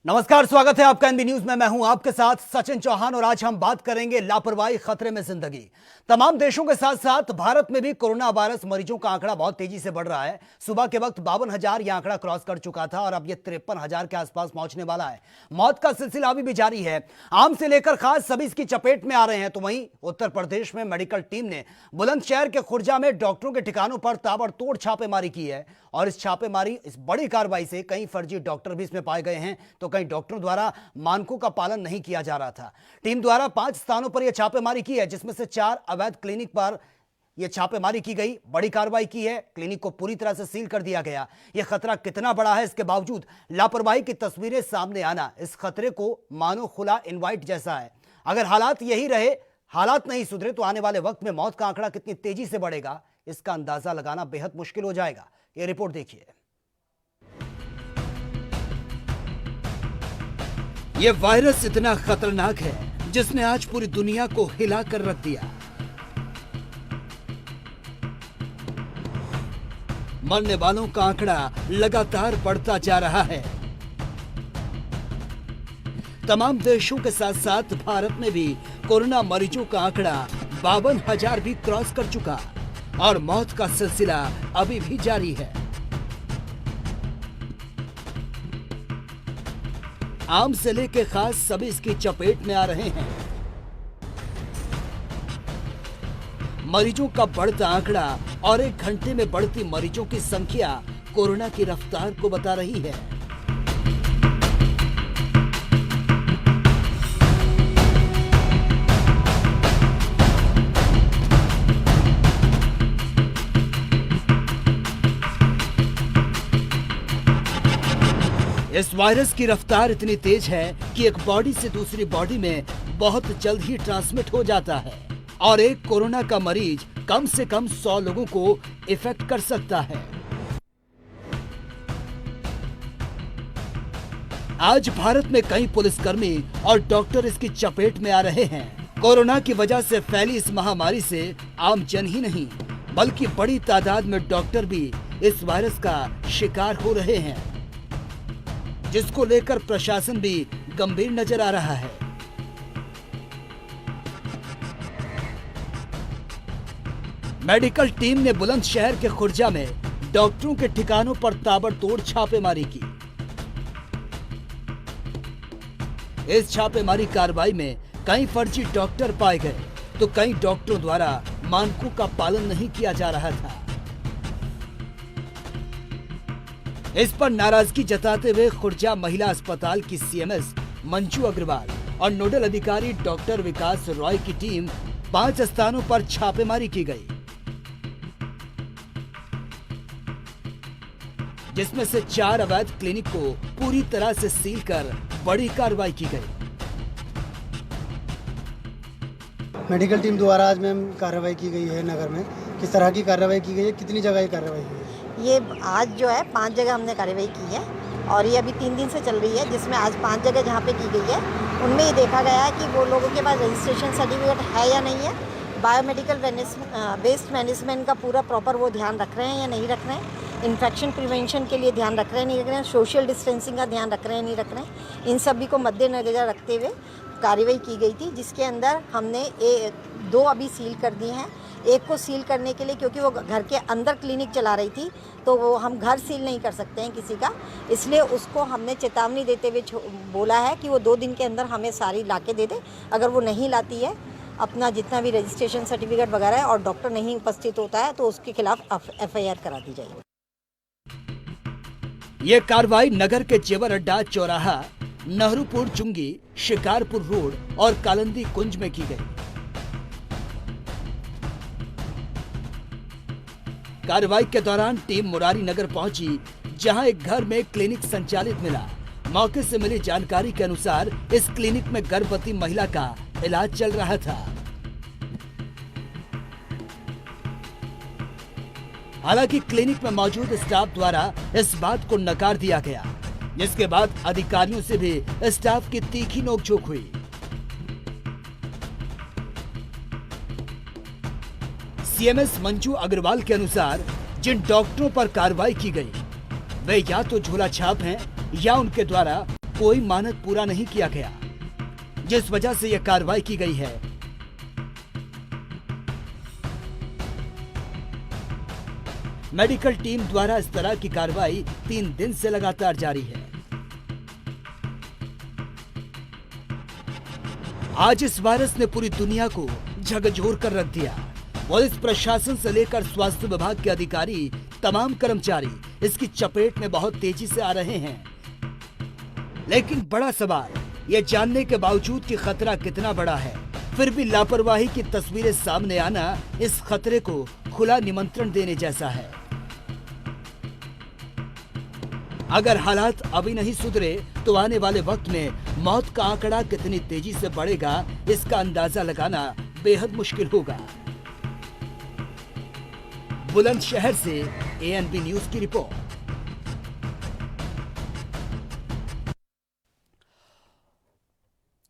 नमस्कार, स्वागत है आपका एनबी न्यूज में। मैं हूं आपके साथ सचिन चौहान और आज हम बात करेंगे लापरवाही खतरे में जिंदगी। तमाम देशों के साथ साथ भारत में भी कोरोना वायरस मरीजों का आंकड़ा बहुत तेजी से बढ़ रहा है। सुबह के वक्त 52,000 यह आंकड़ा क्रॉस कर चुका था और अब यह 53,000 के आसपास पहुंचने वाला है। मौत का सिलसिला अभी भी जारी है। आम से लेकर खास सभी इसकी चपेट में आ रहे हैं। तो वहीं उत्तर प्रदेश में मेडिकल टीम ने बुलंदशहर के खुर्जा में डॉक्टरों के ठिकानों पर ताबड़तोड़ छापेमारी की है और इस छापेमारी, इस बड़ी कार्रवाई से कई फर्जी डॉक्टर भी इसमें पाए गए हैं तो कई डॉक्टरों द्वारा मानकों का पालन नहीं किया जा रहा था। टीम द्वारा 5 स्थानों पर यह छापेमारी की है, जिसमें से 4 अवैध क्लिनिक पर यह छापेमारी की गई। बड़ी कार्रवाई की है, क्लिनिक को पूरी तरह से सील कर दिया गया। यह खतरा कितना बड़ा है, इसके बावजूद लापरवाही की तस्वीरें सामने आना इस खतरे को मानो खुला इनवाइट जैसा है। अगर हालात यही रहे, हालात नहीं सुधरे तो आने वाले वक्त में मौत का आंकड़ा कितनी तेजी से बढ़ेगा, इसका अंदाजा लगाना बेहद मुश्किल हो जाएगा। यह रिपोर्ट देखिए। यह वायरस इतना खतरनाक है जिसने आज पूरी दुनिया को हिला कर रख दिया। मरने वालों का आंकड़ा लगातार बढ़ता जा रहा है। तमाम देशों के साथ साथ भारत में भी कोरोना मरीजों का आंकड़ा 52,000 भी क्रॉस कर चुका और मौत का सिलसिला अभी भी जारी है। आम से लेकर खास सभी इसकी चपेट में आ रहे हैं। मरीजों का बढ़ता आंकड़ा और 1 घंटे में बढ़ती मरीजों की संख्या कोरोना की रफ्तार को बता रही है। इस वायरस की रफ्तार इतनी तेज है कि एक बॉडी से दूसरी बॉडी में बहुत जल्द ही ट्रांसमिट हो जाता है और एक कोरोना का मरीज कम से कम 100 लोगों को इफेक्ट कर सकता है। आज भारत में कई पुलिसकर्मी और डॉक्टर इसकी चपेट में आ रहे हैं। कोरोना की वजह से फैली इस महामारी से आम जन ही नहीं बल्कि बड़ी तादाद में डॉक्टर भी इस वायरस का शिकार हो रहे हैं, जिसको लेकर प्रशासन भी गंभीर नजर आ रहा है। मेडिकल टीम ने बुलंदशहर के खुर्जा में डॉक्टरों के ठिकानों पर ताबड़तोड़ छापेमारी की। इस छापेमारी कार्रवाई में कई फर्जी डॉक्टर पाए गए तो कई डॉक्टरों द्वारा मानकों का पालन नहीं किया जा रहा था। इस पर नाराजगी जताते हुए खुर्जा महिला अस्पताल की सीएमएस मंजू अग्रवाल और नोडल अधिकारी डॉक्टर विकास रॉय की टीम 5 स्थानों पर छापेमारी की गई, जिसमें से 4 अवैध क्लिनिक को पूरी तरह से सील कर बड़ी कार्रवाई की गई। मेडिकल टीम द्वारा आज मैम कार्रवाई की गई है नगर में। किस तरह की कार्रवाई की गई है, कितनी जगह ये कार्रवाई हुई है? ये आज जो है 5 जगह हमने कार्रवाई की है और ये अभी 3 दिन से चल रही है, जिसमें आज 5 जगह जहाँ पे की गई है उनमें ये देखा गया है कि वो लोगों के पास रजिस्ट्रेशन सर्टिफिकेट है या नहीं है, बायोमेडिकल वेस्ट मैनेजमेंट का पूरा प्रॉपर वो ध्यान रख रहे हैं या नहीं रख रहे हैं, इन्फेक्शन प्रिवेंशन के लिए ध्यान रख रहे हैं नहीं रख रहे हैं, सोशल डिस्टेंसिंग का ध्यान रख रहे हैं नहीं रख रहे हैं, इन सभी को मद्देनजर रखते हुए कार्रवाई की गई थी, जिसके अंदर हमने 2 अभी सील कर दिए हैं। एक को सील करने के लिए, क्योंकि वो घर के अंदर क्लिनिक चला रही थी तो वो हम घर सील नहीं कर सकते हैं किसी का, इसलिए उसको हमने चेतावनी देते हुए बोला है कि वो 2 दिन के अंदर हमें सारी लाके दे दे। अगर वो नहीं लाती है अपना जितना भी रजिस्ट्रेशन सर्टिफिकेट वगैरह है और डॉक्टर नहीं उपस्थित होता है तो उसके खिलाफ FIR करा दी जाएगी। ये कार्रवाई नगर के जेवर अड्डा, चौराहा, नेहरूपुर चुंगी, शिकारपुर रोड और कालंदी कुंज में की गई। कार्रवाई के दौरान टीम मुरारी नगर पहुंची, जहां एक घर में क्लिनिक संचालित मिला। मौके से मिली जानकारी के अनुसार इस क्लिनिक में गर्भवती महिला का इलाज चल रहा था। हालांकि क्लिनिक में मौजूद स्टाफ द्वारा इस बात को नकार दिया गया, जिसके बाद अधिकारियों से भी स्टाफ की तीखी नोकझोंक हुई। सीएमएस मंजू अग्रवाल के अनुसार जिन डॉक्टरों पर कार्रवाई की गई वे या तो झोला छाप हैं या उनके द्वारा कोई मानक पूरा नहीं किया गया, जिस वजह से यह कार्रवाई की गई है। मेडिकल टीम द्वारा इस तरह की कार्रवाई 3 दिन से लगातार जारी है। आज इस वायरस ने पूरी दुनिया को झकझोर कर रख दिया। पुलिस प्रशासन से लेकर स्वास्थ्य विभाग के अधिकारी, तमाम कर्मचारी इसकी चपेट में बहुत तेजी से आ रहे हैं। लेकिन बड़ा सवाल ये जानने के बावजूद कि खतरा कितना बड़ा है, फिर भी लापरवाही की तस्वीरें सामने आना इस खतरे को खुला निमंत्रण देने जैसा है। अगर हालात अभी नहीं सुधरे तो आने वाले वक्त में मौत का आंकड़ा कितनी तेजी से बढ़ेगा, इसका अंदाजा लगाना बेहद मुश्किल होगा। बुलंदशहर से एएनबी न्यूज की रिपोर्ट।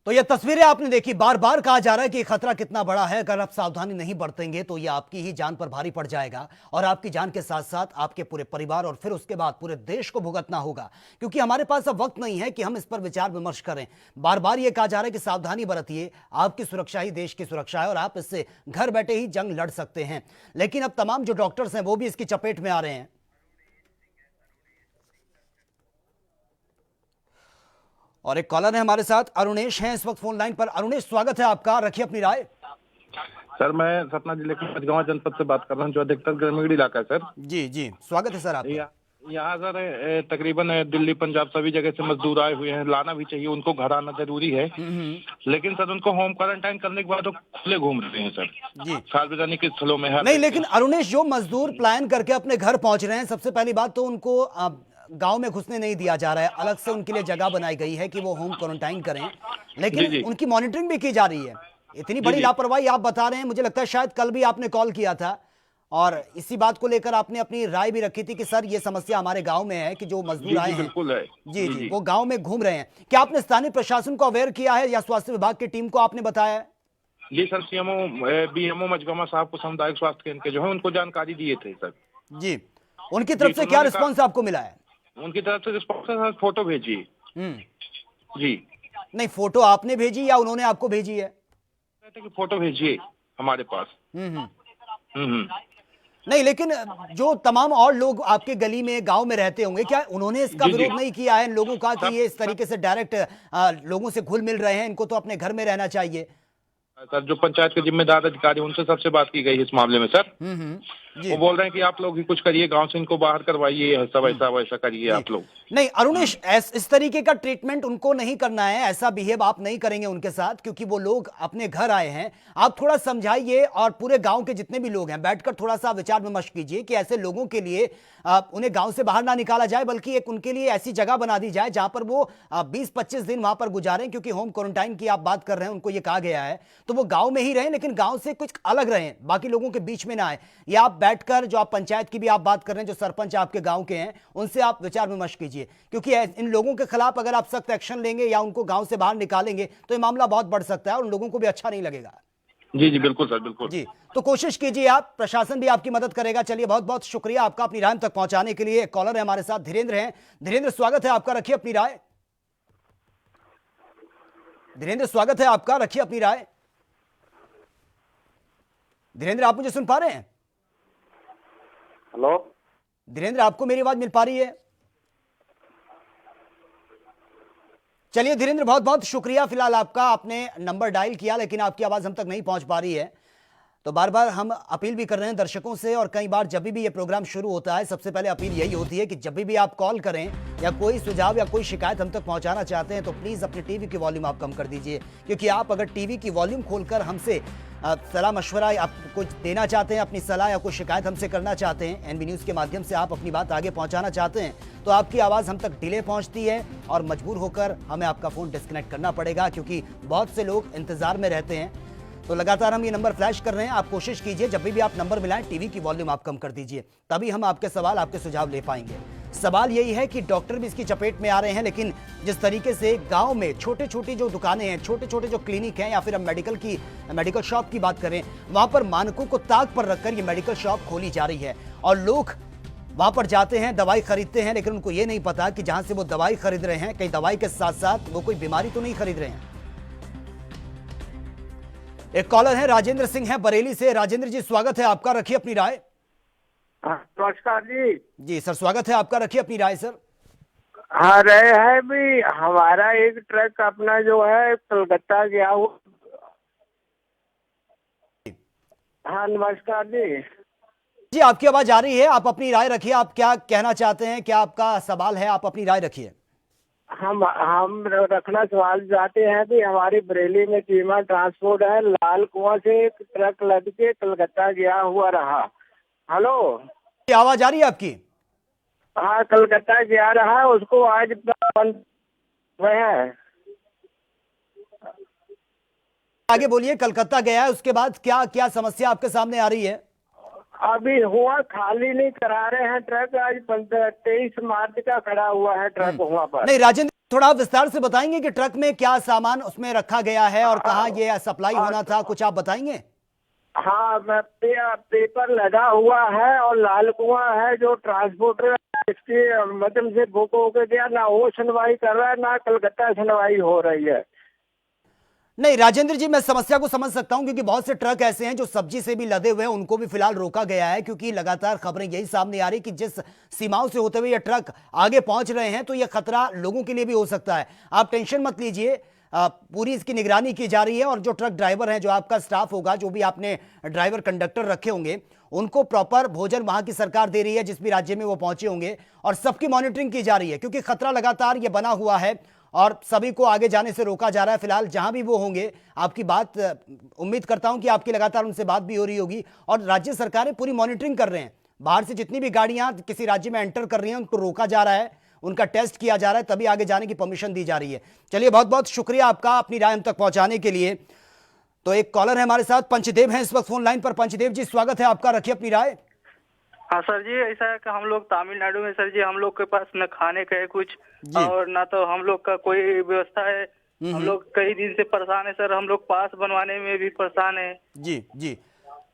तो ये तस्वीरें आपने देखी, बार बार कहा जा रहा है कि खतरा कितना बड़ा है। अगर आप सावधानी नहीं बरतेंगे तो ये आपकी ही जान पर भारी पड़ जाएगा, और आपकी जान के साथ साथ आपके पूरे परिवार और फिर उसके बाद पूरे देश को भुगतना होगा। क्योंकि हमारे पास अब वक्त नहीं है कि हम इस पर विचार विमर्श करें। बार बार ये कहा जा रहा है कि सावधानी बरतिए, आपकी सुरक्षा ही देश की सुरक्षा है और आप इससे घर बैठे ही जंग लड़ सकते हैं। लेकिन अब तमाम जो डॉक्टर्स हैं वो भी इसकी चपेट में आ रहे हैं। और एक कॉलर है हमारे साथ, अरुणेश हैं इस वक्त फोन लाइन पर। अरुणेश, स्वागत है आपका, रखिए अपनी राय। सर, मैं सतना जिले के मझगांव जनपद से बात कर रहा हूं, जो अधिकतर ग्रामीण इलाका है सर। जी जी, स्वागत है सर आपका। यहाँ सर तकरीबन दिल्ली, पंजाब सभी जगह से मजदूर आए हुए हैं। लाना भी चाहिए, उनको घर आना जरूरी है। लेकिन सर उनको होम क्वारंटाइन करने के बाद वो खुले घूम रहे हैं सर जी, सार्वजनिक स्थलों में। नहीं, लेकिन अरुणेश, जो मजदूर प्लान करके अपने घर पहुंच रहे हैं, सबसे पहली बात तो उनको गांव में घुसने नहीं दिया जा रहा है। अलग से उनके लिए जगह बनाई गई है कि वो होम क्वारंटाइन करें, लेकिन उनकी मॉनिटरिंग भी की जा रही है। इतनी बड़ी लापरवाही आप बता रहे हैं। मुझे लगता है शायद कल भी आपने कॉल किया था और इसी बात को लेकर आपने अपनी राय भी रखी थी कि सर ये समस्या हमारे गांव में है कि जो मजदूर आए हैं, बिल्कुल है जी जी, वो गांव में घूम रहे हैं। क्या आपने स्थानीय प्रशासन को अवेयर किया है या स्वास्थ्य विभाग की टीम को आपने बताया है? जी सर, सीएमओ बीएमओ मझगांव साहब को सामुदायिक स्वास्थ्य केंद्र के जो है उनको जानकारी दिए थे सर जी। उनकी तरफ से क्या रिस्पॉन्स आपको मिला है? उनकी तरफ से रिस्पॉन्स है, फोटो भेजिए। जी नहीं, फोटो आपने भेजी या उन्होंने आपको भेजी है? कि फोटो भेजिए हमारे पास। नहीं, लेकिन जो तमाम और लोग आपके गली में, गांव में रहते होंगे, क्या उन्होंने इसका विरोध नहीं किया है इन लोगों का कि ये इस तरीके से डायरेक्ट लोगों से घुल मिल रहे हैं, इनको तो अपने घर में रहना चाहिए? सर, जो पंचायत के जिम्मेदार अधिकारी उनसे सबसे बात की गई इस मामले में सर। वो बोल रहे हैं कि आप लोग ही कुछ करिए, गांव से इनको बाहर करवाइए, सब ऐसा वैसा करिए आप लोग। नहीं अरुणेश, इस तरीके का ट्रीटमेंट उनको नहीं करना है, ऐसा बिहेव आप नहीं करेंगे उनके साथ, क्योंकि वो लोग अपने घर आए हैं। आप थोड़ा समझाइए और पूरे गांव के जितने भी लोग हैं बैठकर थोड़ा सा विचार विमर्श कीजिए कि ऐसे लोगों के लिए उन्हें गांव से बाहर ना निकाला जाए, बल्कि एक उनके लिए ऐसी जगह बना दी जाए जहां पर वो 20-25 दिन वहां पर गुजारें। क्योंकि होम क्वारंटाइन की आप बात कर रहे हैं, उनको ये कहा गया है तो वो गांव में ही रहें, लेकिन गांव से कुछ अलग रहें, बाकी लोगों के बीच में ना आए। या आप बैठकर, जो आप पंचायत की भी आप बात कर रहे हैं, जो सरपंच आपके गांव के हैं, उनसे आप विचार विमर्श कीजिए। क्योंकि इन लोगों के खिलाफ अगर आप सख्त एक्शन लेंगे या उनको गांव से बाहर निकालेंगे तो ये मामला बहुत बढ़ सकता है और उन लोगों को भी अच्छा नहीं लगेगा। जी जी, बिल्कुल सर, बिल्कुल जी। तो कोशिश कीजिए आप, प्रशासन भी आपकी मदद करेगा। चलिए, बहुत बहुत शुक्रिया आपका अपनी राय तक पहुंचाने के लिए। कॉलर है हमारे साथ, धीरेन्द्र हैं। धीरेन्द्र, स्वागत है आपका, रखिए अपनी राय। धीरेन्द्र, स्वागत है आपका, रखिए अपनी राय। धीरेन्द्र, आप मुझे सुन पा रहे हैं? हेलो धीरेन्द्र, आपको मेरी आवाज मिल पा रही है? चलिए धीरेन्द्र, बहुत बहुत शुक्रिया फिलहाल आपका, आपने नंबर डायल किया लेकिन आपकी आवाज हम तक नहीं पहुंच पा रही है। तो बार बार हम अपील भी कर रहे हैं दर्शकों से, और कई बार जब भी ये प्रोग्राम शुरू होता है सबसे पहले अपील यही होती है कि जब भी आप कॉल करें या कोई सुझाव या कोई शिकायत हम तक पहुंचाना चाहते हैं तो प्लीज़ अपने टीवी की वॉल्यूम आप कम कर दीजिए। क्योंकि आप अगर टीवी की वॉल्यूम खोलकर हमसे सलाह मशवरा आप कुछ देना चाहते हैं, अपनी सलाह या कोई शिकायत हमसे करना चाहते हैं, एनबी न्यूज़ के माध्यम से आप अपनी बात आगे पहुंचाना चाहते हैं, तो आपकी आवाज़ हम तक डिले पहुंचती है और मजबूर होकर हमें आपका फ़ोन डिस्कनेक्ट करना पड़ेगा, क्योंकि बहुत से लोग इंतज़ार में रहते हैं। तो लगातार हम ये नंबर फ्लैश कर रहे हैं, आप कोशिश कीजिए जब भी आप नंबर मिलाएं टीवी की वॉल्यूम आप कम कर दीजिए, तभी हम आपके सवाल, आपके सुझाव ले पाएंगे। सवाल यही है कि डॉक्टर भी इसकी चपेट में आ रहे हैं, लेकिन जिस तरीके से गांव में छोटे छोटी जो दुकानें हैं, छोटे छोटे जो क्लिनिक हैं, या फिर हम मेडिकल शॉप की बात करें, वहां पर मानकों को ताक पर रखकर ये मेडिकल शॉप खोली जा रही है और लोग वहां पर जाते हैं, दवाई खरीदते हैं, लेकिन उनको ये नहीं पता कि जहां से वो दवाई खरीद रहे हैं, कहीं दवाई के साथ साथ वो कोई बीमारी तो नहीं खरीद रहे हैं। एक कॉलर है, राजेंद्र सिंह है बरेली से। राजेंद्र जी, स्वागत है आपका, रखिए अपनी राय। नमस्कार जी। जी सर, स्वागत है आपका, रखिए अपनी राय सर। हाँ, रहे है भी हमारा एक ट्रक अपना जो है कलकत्ता गया हुआ। हाँ नमस्कार जी। जी आपकी आवाज आ रही है, आप अपनी राय रखिए। आप क्या कहना चाहते हैं, क्या आपका सवाल है, आप अपनी राय रखिए। हम रखना सवाल चाहते हैं कि हमारी बरेली में चीमा ट्रांसपोर्ट है, लाल कुआं से एक ट्रक लद के कलकत्ता गया हुआ रहा। हेलो, आवाज आ रही है आपकी? हाँ, कलकत्ता गया रहा, उसको आज बंद है। आगे बोलिए, कलकत्ता गया है, उसके बाद क्या क्या समस्या आपके सामने आ रही है? अभी हुआ खाली नहीं करा रहे हैं ट्रक, आज 23 मार्च का खड़ा हुआ है ट्रक वहाँ पर। नहीं राजेंद्र, थोड़ा विस्तार से बताएंगे कि ट्रक में क्या सामान उसमें रखा गया है और कहाँ ये सप्लाई होना था, कुछ आप बताएंगे? हाँ, पेपर लगा हुआ है और लाल कुआं है जो ट्रांसपोर्टर इसके माध्यम से बुक होकर गया, ना वो सुनवाई कर रहा है ना कलकत्ता सुनवाई हो रही है। नहीं राजेंद्र जी, मैं समस्या को समझ सकता हूं, क्योंकि बहुत से ट्रक ऐसे हैं जो सब्जी से भी लदे हुए हैं, उनको भी फिलहाल रोका गया है, क्योंकि लगातार खबरें यही सामने आ रही कि जिस सीमाओं से होते हुए ये ट्रक आगे पहुंच रहे हैं तो ये खतरा लोगों के लिए भी हो सकता है। आप टेंशन मत लीजिए, पूरी इसकी निगरानी की जा रही है और जो ट्रक ड्राइवर है, जो आपका स्टाफ होगा, जो भी आपने ड्राइवर कंडक्टर रखे होंगे, उनको प्रॉपर भोजन वहां की सरकार दे रही है जिस भी राज्य में वो पहुंचे होंगे, और सबकी मॉनिटरिंग की जा रही है, क्योंकि खतरा लगातार ये बना हुआ है और सभी को आगे जाने से रोका जा रहा है। फिलहाल जहां भी वो होंगे, आपकी बात उम्मीद करता हूं कि आपकी लगातार उनसे बात भी हो रही होगी, और राज्य सरकारें पूरी मॉनिटरिंग कर रहे हैं। बाहर से जितनी भी गाड़ियां किसी राज्य में एंटर कर रही हैं, उनको रोका जा रहा है, उनका टेस्ट किया जा रहा है, तभी आगे जाने की परमिशन दी जा रही है। चलिए, बहुत बहुत शुक्रिया आपका अपनी राय हम तक पहुंचाने के लिए। तो एक कॉलर है हमारे साथ, पंचदेव हैं इस वक्त फोन लाइन पर। पंचदेव जी, स्वागत है आपका, रखिए अपनी राय। हाँ सर जी, ऐसा है कि हम लोग तमिलनाडु में सर जी, हम लोग के पास न खाने का है कुछ और ना तो हम लोग का कोई व्यवस्था है। हम लोग कई दिन से परेशान है सर, हम लोग पास बनवाने में भी परेशान है। जी जी,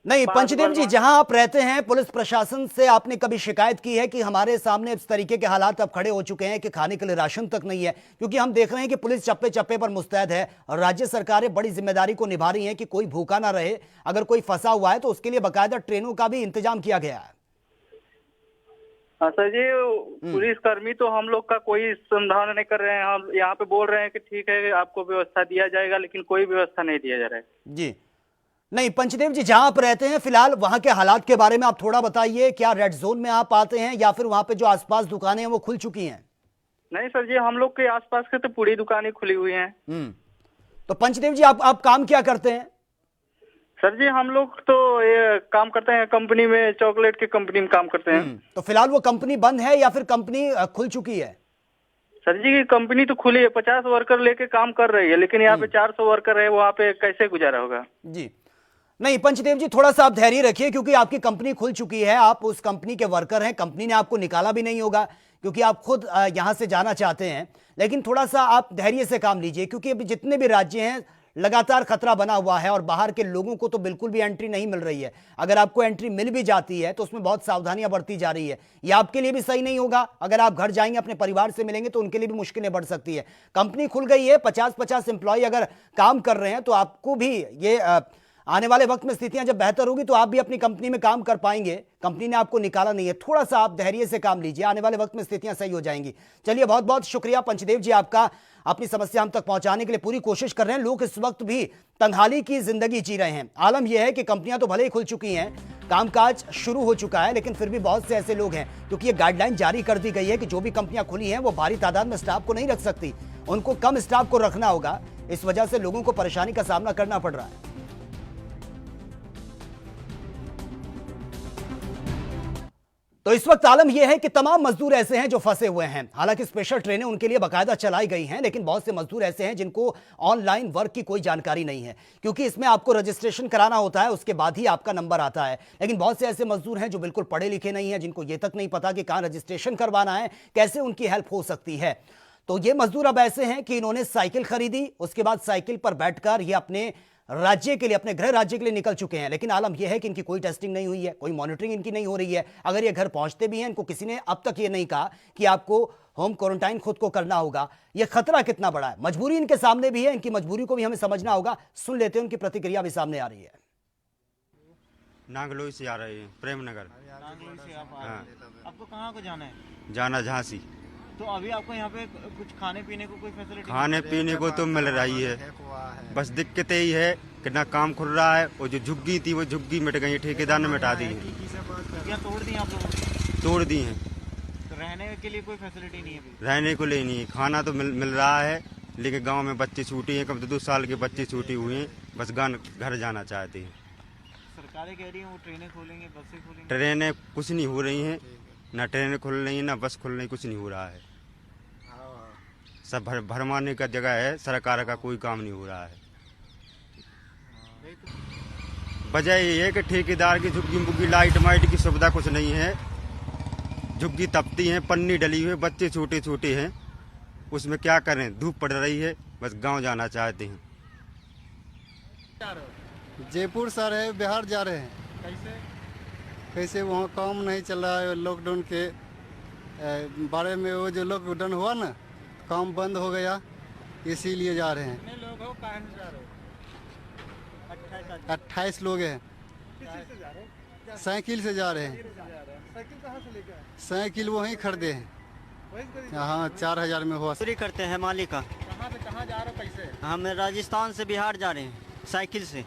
नहीं पंचदेव जी, जहां आप रहते हैं, पुलिस प्रशासन से आपने कभी शिकायत की है कि हमारे सामने इस तरीके के हालात अब खड़े हो चुके हैं कि खाने के लिए राशन तक नहीं है? क्योंकि हम देख रहे हैं कि पुलिस चप्पे चप्पे पर मुस्तैद है और राज्य सरकारें बड़ी जिम्मेदारी को निभा रही हैं कि कोई भूखा ना रहे। अगर कोई फंसा हुआ है तो उसके लिए बाकायदा ट्रेनों का भी इंतजाम किया गया है। हाँ सर जी, पुलिस कर्मी तो हम लोग का कोई संधान नहीं कर रहे हैं। हम यहाँ पे बोल रहे हैं कि ठीक है आपको व्यवस्था दिया जाएगा, लेकिन कोई व्यवस्था नहीं दिया जा रहा है। जी नहीं पंचदेव जी, जहां आप रहते हैं फिलहाल वहां के हालात के बारे में आप थोड़ा बताइए। क्या रेड जोन में आप आते हैं या फिर वहां पे जो आसपास दुकानें हैं वो खुल चुकी हैं? नहीं सर जी, हम लोग के आसपास के तो पूरी दुकानें खुली हुई हैं। तो पंचदेव जी, आप काम क्या करते हैं? सर जी, हम लोग तो ये काम करते हैं कंपनी में, चॉकलेट की कंपनी में काम करते हैं। तो फिलहाल वो कंपनी बंद है या फिर कंपनी खुल चुकी है? सर जी, कंपनी तो खुली है, 50 वर्कर लेके काम कर रही है, लेकिन यहाँ पे 400 वर्कर है, वहाँ पे कैसे गुजारा होगा? जी नहीं पंचदेव जी, थोड़ा सा आप धैर्य रखिए, क्योंकि आपकी कंपनी खुल चुकी है, आप उस कंपनी के वर्कर हैं, कंपनी ने आपको निकाला भी नहीं होगा क्योंकि आप खुद यहां से जाना चाहते हैं। लेकिन थोड़ा सा आप धैर्य से काम लीजिए, क्योंकि अभी जितने भी राज्य हैं लगातार खतरा बना हुआ है और बाहर के लोगों को तो बिल्कुल भी एंट्री नहीं मिल रही है। अगर आपको एंट्री मिल भी जाती है तो उसमें बहुत सावधानियां बरती जा रही है। यह आपके लिए भी सही नहीं होगा। अगर आप घर जाएंगे, अपने परिवार से मिलेंगे, तो उनके लिए भी मुश्किलें बढ़ सकती है। कंपनी खुल गई है, 50-50 एम्प्लॉय अगर काम कर रहे हैं, तो आपको भी ये आने वाले वक्त में स्थितियां जब बेहतर होगी तो आप भी अपनी कंपनी में काम कर पाएंगे। कंपनी ने आपको निकाला नहीं है, थोड़ा सा आप धैर्य से काम लीजिए, आने वाले वक्त में स्थितियां सही हो जाएंगी। चलिए, बहुत बहुत शुक्रिया पंचदेव जी आपका, अपनी समस्या हम तक पहुंचाने के लिए पूरी कोशिश कर रहे हैं। लोग इस वक्त भी तंगहाली की जिंदगी जी रहे हैं। आलम यह है कि कंपनियां तो भले ही खुल चुकी हैं, कामकाज शुरू हो चुका है, लेकिन फिर भी बहुत से ऐसे लोग हैं, क्योंकि ये गाइडलाइन जारी कर दी गई है कि जो भी कंपनियां खुली हैं वो भारी तादाद में स्टाफ को नहीं रख सकती, उनको कम स्टाफ को रखना होगा। इस वजह से लोगों को परेशानी का सामना करना पड़ रहा है। तो इस वक्त आलम यह है कि तमाम मजदूर ऐसे हैं जो फंसे हुए हैं। हालांकि स्पेशल ट्रेनें उनके लिए बाकायदा चलाई गई हैं, लेकिन बहुत से मजदूर ऐसे हैं जिनको ऑनलाइन वर्क की कोई जानकारी नहीं है, क्योंकि इसमें आपको रजिस्ट्रेशन कराना होता है, उसके बाद ही आपका नंबर आता है। लेकिन बहुत से ऐसे मजदूर हैं जो बिल्कुल पढ़े लिखे नहीं हैं, जिनको ये तक नहीं पता कि कहाँ रजिस्ट्रेशन करवाना है, कैसे उनकी हेल्प हो सकती है। तो ये मजदूर अब ऐसे हैं कि इन्होंने साइकिल खरीदी, उसके बाद साइकिल पर बैठकर ये अपने राज्य के लिए, अपने गृह राज्य के लिए निकल चुके हैं। लेकिन आलम यह है कि इनकी कोई टेस्टिंग नहीं हुई है, कोई मॉनिटरिंग इनकी नहीं हो रही है। अगर ये घर पहुंचते भी हैं, इनको किसी ने अब तक ये नहीं कहा कि आपको होम क्वारंटाइन खुद को करना होगा। यह खतरा कितना बड़ा है, मजबूरी इनके सामने भी है, इनकी मजबूरी को भी हमें समझना होगा। सुन लेते हैं, उनकी प्रतिक्रिया भी सामने आ रही है। नांगलोई से आ रहे हैं, प्रेमनगर। नांगलोई से आप आ रहे हैं। हाँ। आपको कहाँ को जाना है? जाना झांसी। तो अभी आपको यहाँ पे कुछ खाने पीने को कोई फैसिलिटी? खाने पीने को तो मिल रही है, बस दिक्कत यही है कि ना काम खुल रहा है, और जो झुग्गी थी वो झुग्गी मिट गई, ठेकेदार ने मिटा दी है। क्या तोड़ दी आप लोगों ने? तोड़ दी हैं। तो रहने के लिए कोई फैसिलिटी नहीं है अभी? रहने को लिए नहीं है, खाना तो मिल रहा है, लेकिन गांव में बच्चे छूटे हैं, कम से 2 साल के बच्चे छूटे हुए हैं, बस घर जाना चाहते हैं। सरकारें कह रही हैं वो ट्रेनें खोलेंगे, बसें खोलेंगे। ट्रेनें कुछ नहीं हो रही हैं, ना ट्रेनें खुल रही हैं, ना बस खुल रही, कुछ नहीं हो रहा है। सब भरमाने का जगह है, सरकार का कोई काम नहीं हो रहा है। वजह ये है कि ठेकेदार की झुग्गी मुग्गी लाइट माइट की सुविधा कुछ नहीं है। झुग्गी तपती है, पन्नी डली हुई है, बच्चे छोटे छोटे हैं, उसमें क्या करें, धूप पड़ रही है, बस गांव जाना चाहते हैं। जयपुर से रहे, बिहार जा रहे हैं। कैसे वहाँ काम नहीं चल रहा है, लॉकडाउन के बारे में। वो जो लॉकडाउन हुआ ना, काम बंद हो गया, इसीलिए जा रहे हैं। कितने लोग हो, कहाँ से जा रहे हो? 28 लोग हैं। साइकिल से जा रहे हैं। साइकिल कहाँ से लेकर आए? साइकिल वहीं खरीदे हैं। हाँ, 4000 में हुआ। पूरी करते हैं मालिक का। कहाँ से कहाँ जा रहे हो, कैसे? हम राजस्थान से बिहार जा रहे हैं साइकिल से।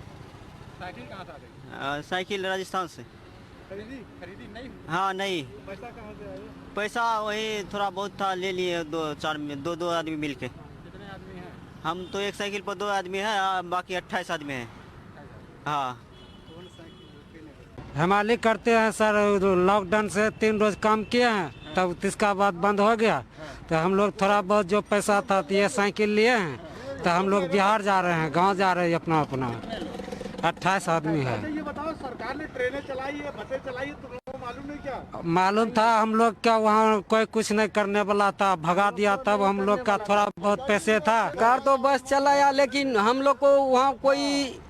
साइकिल कहाँ से आ रही? साइकिल राजस्थान से। खरीदी नहीं? हाँ नहीं, पैसा कहाँ से आए? पैसा वही थोड़ा बहुत था, ले लिए 2 आदमी मिल के। कितने आदमी हैं? हम तो एक साइकिल पर 2 आदमी हैं, बाकी 28 आदमी हैं। हाँ, हम मालिक करते हैं सर। लॉकडाउन से 3 रोज काम किए हैं, तब इसका बाद बंद हो गया, तो हम लोग थोड़ा बहुत जो पैसा था तो ये साइकिल लिए हैं, तो हम लोग बिहार जा रहे हैं, गांव जा रहे हैं अपना 28 आदमी है। ये बताओ, सरकार ने ट्रेनें चलाई है, बसें चलाई है, तुम लोगों को मालूम नहीं क्या? मालूम था, हम लोग क्या वहाँ कोई कुछ नहीं करने वाला था, भगा दिया, तब हम लोग का थोड़ा बहुत पैसे था। कार तो बस चलाया, लेकिन हम लोग को वहाँ कोई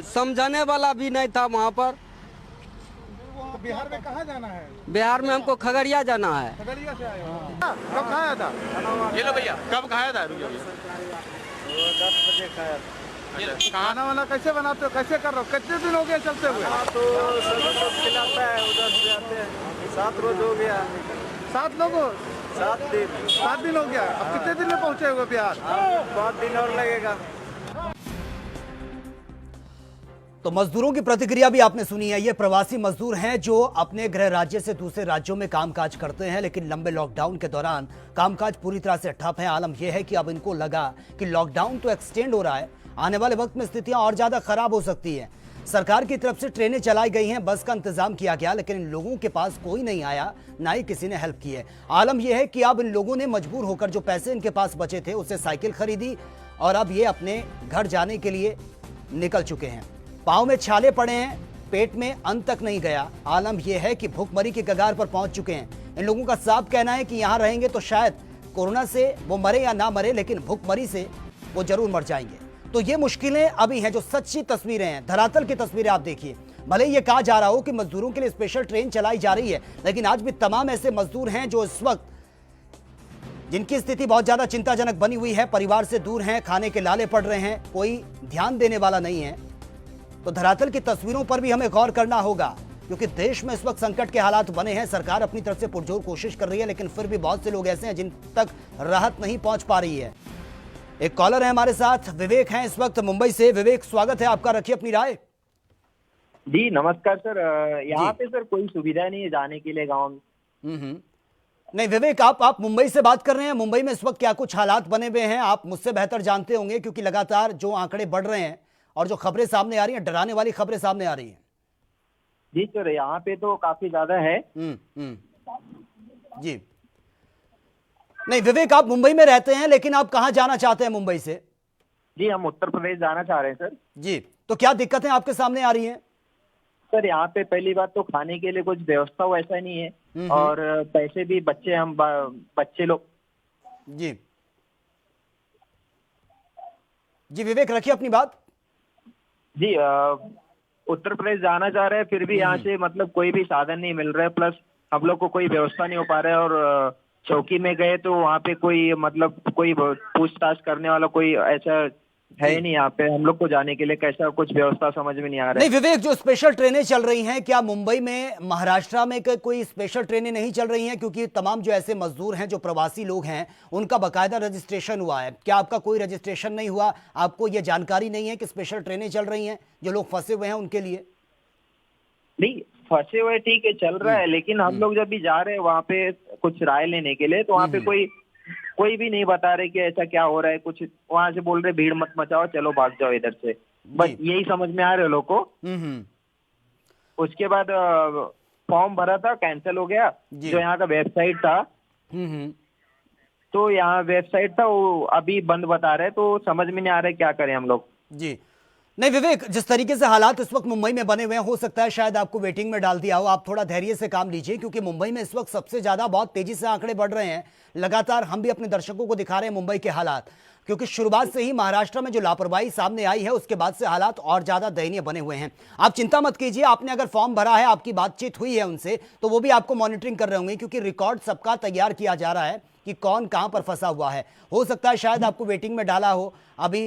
समझाने वाला भी नहीं था वहाँ पर। तो बिहार में कहाँ जाना है? बिहार में हमको खगड़िया जाना है। खगड़िया से आए हो? कब खाया था? ये लो भैया, कब खाया था? 10 बजे खाया। खाना वाना कैसे बनाते हो, कैसे कर रहे हो? कितने दिन हो गए चलते हुए? तो सब खिलाता है, उधर से आते हैं। 7 रोज हो गया। 7 लोग हो? 7 दिन हो गया। अब कितने दिन में पहुँचे हुए बिहार? 5 दिन और लगेगा। तो मजदूरों की प्रतिक्रिया भी आपने सुनी है। ये प्रवासी मजदूर हैं जो अपने गृह राज्य से दूसरे राज्यों में कामकाज करते हैं, लेकिन लंबे लॉकडाउन के दौरान कामकाज पूरी तरह से ठप है। आलम यह है कि अब इनको लगा कि लॉकडाउन तो एक्सटेंड हो रहा है, आने वाले वक्त में स्थितियां और ज्यादा खराब हो सकती हैं। सरकार की तरफ से ट्रेनें चलाई गई हैं, बस का इंतजाम किया गया, लेकिन इन लोगों के पास कोई नहीं आया, ना ही किसी ने हेल्प की है। आलम यह है कि अब इन लोगों ने मजबूर होकर जो पैसे इनके पास बचे थे उससे साइकिल खरीदी, और अब ये अपने घर जाने के लिए निकल चुके हैं। पाँव में छाले पड़े हैं, पेट में अन्न तक नहीं गया। आलम यह है कि भूखमरी की कगार पर पहुंच चुके हैं। इन लोगों का साफ कहना है कि यहां रहेंगे तो शायद कोरोना से वो मरे या ना मरे, लेकिन भूखमरी से वो जरूर मर जाएंगे। तो ये मुश्किलें अभी हैं, जो सच्ची तस्वीरें हैं, धरातल की तस्वीरें आप देखिए। भले ये कहा जा रहा हो कि मजदूरों के लिए स्पेशल ट्रेन चलाई जा रही है, लेकिन आज भी तमाम ऐसे मजदूर हैं जो इस वक्त जिनकी स्थिति बहुत ज्यादा चिंताजनक बनी हुई है, परिवार से दूर हैं, खाने के लाले पड़ रहे हैं, कोई ध्यान देने वाला नहीं है। तो धरातल की तस्वीरों पर भी हमें गौर करना होगा, क्योंकि देश में इस वक्त संकट के हालात बने हैं। सरकार अपनी तरफ से पुरजोर कोशिश कर रही है, लेकिन फिर भी बहुत से लोग ऐसे हैं जिन तक राहत नहीं पहुंच पा रही है। एक कॉलर है हमारे साथ, विवेक हैं इस वक्त मुंबई से। विवेक, स्वागत है आपका, रखिए अपनी राय। जी नमस्कार सर। यहाँ पे सर कोई सुविधा नहीं है जाने के लिए गाँव में। नहीं विवेक, आप मुंबई से बात कर रहे हैं। मुंबई में इस वक्त क्या कुछ हालात बने हुए हैं, आप मुझसे बेहतर जानते होंगे, क्योंकि लगातार जो आंकड़े बढ़ रहे हैं और जो खबरें सामने आ रही हैं, डराने वाली खबरें सामने आ रही हैं। जी सर, यहाँ पे तो काफी ज्यादा है। जी नहीं विवेक, आप मुंबई में रहते हैं, लेकिन आप कहाँ जाना चाहते हैं मुंबई से? जी हम उत्तर प्रदेश जाना चाह रहे हैं सर। जी, तो क्या दिक्कतें आपके सामने आ रही हैं? सर यहाँ पे पहली बात तो खाने के लिए कुछ व्यवस्था वैसा नहीं है, और पैसे भी बच्चे लोग। जी विवेक, रखिए अपनी बात। जी उत्तर प्रदेश जाना चाह रहे हैं, फिर भी यहाँ से मतलब कोई भी साधन नहीं मिल रहा है, प्लस हम लोग को कोई व्यवस्था नहीं हो पा रहा है। और चौकी में गए तो वहाँ पे कोई मतलब कोई पूछताछ करने वाला कोई ऐसा है ही नहीं यहाँ पे हम लोग को जाने के लिए। कैसा कुछ व्यवस्था समझ में नहीं आ रहा है। नहीं विवेक, जो स्पेशल ट्रेनें चल रही हैं, क्या मुंबई में, महाराष्ट्र में कोई स्पेशल ट्रेनें नहीं चल रही हैं? क्योंकि तमाम जो ऐसे मजदूर हैं, जो प्रवासी लोग हैं, उनका बाकायदा रजिस्ट्रेशन हुआ है। क्या आपका कोई रजिस्ट्रेशन नहीं हुआ? आपको ये जानकारी नहीं है कि स्पेशल ट्रेनें चल रही हैं जो लोग फंसे हुए हैं उनके लिए? नहीं, फंसे हुए ठीक है, चल रहा है, लेकिन हम लोग जब भी जा रहे हैं वहाँ पे कुछ राय लेने के लिए, तो वहाँ पे कोई भी नहीं बता रहे कि ऐसा क्या हो रहा है। कुछ वहां से बोल रहे भीड़ मत मचाओ, चलो भाग जाओ इधर से, बस यही समझ में आ रहे लोग को। उसके बाद फॉर्म भरा था, कैंसिल हो गया। जो यहाँ का वेबसाइट था, तो यहाँ वेबसाइट था वो अभी बंद बता रहे, तो समझ में नहीं आ रहा है क्या करें हम लोग। जी नहीं विवेक, जिस तरीके से हालात इस वक्त मुंबई में बने हुए हैं, हो सकता है शायद आपको वेटिंग में डाल दिया हो। आप थोड़ा धैर्य से काम लीजिए, क्योंकि मुंबई में इस वक्त सबसे ज्यादा बहुत तेजी से आंकड़े बढ़ रहे हैं। लगातार हम भी अपने दर्शकों को दिखा रहे हैं मुंबई के हालात, क्योंकि शुरुआत से ही महाराष्ट्र में जो लापरवाही सामने आई है, उसके बाद से हालात और ज्यादा दयनीय बने हुए हैं। आप चिंता मत कीजिए, आपने अगर फॉर्म भरा है, आपकी बातचीत हुई है उनसे, तो वो भी आपको मॉनिटरिंग कर रहे होंगे, क्योंकि रिकॉर्ड सबका तैयार किया जा रहा है कि कौन कहां पर फंसा हुआ है। हो सकता है शायद आपको वेटिंग में डाला हो, अभी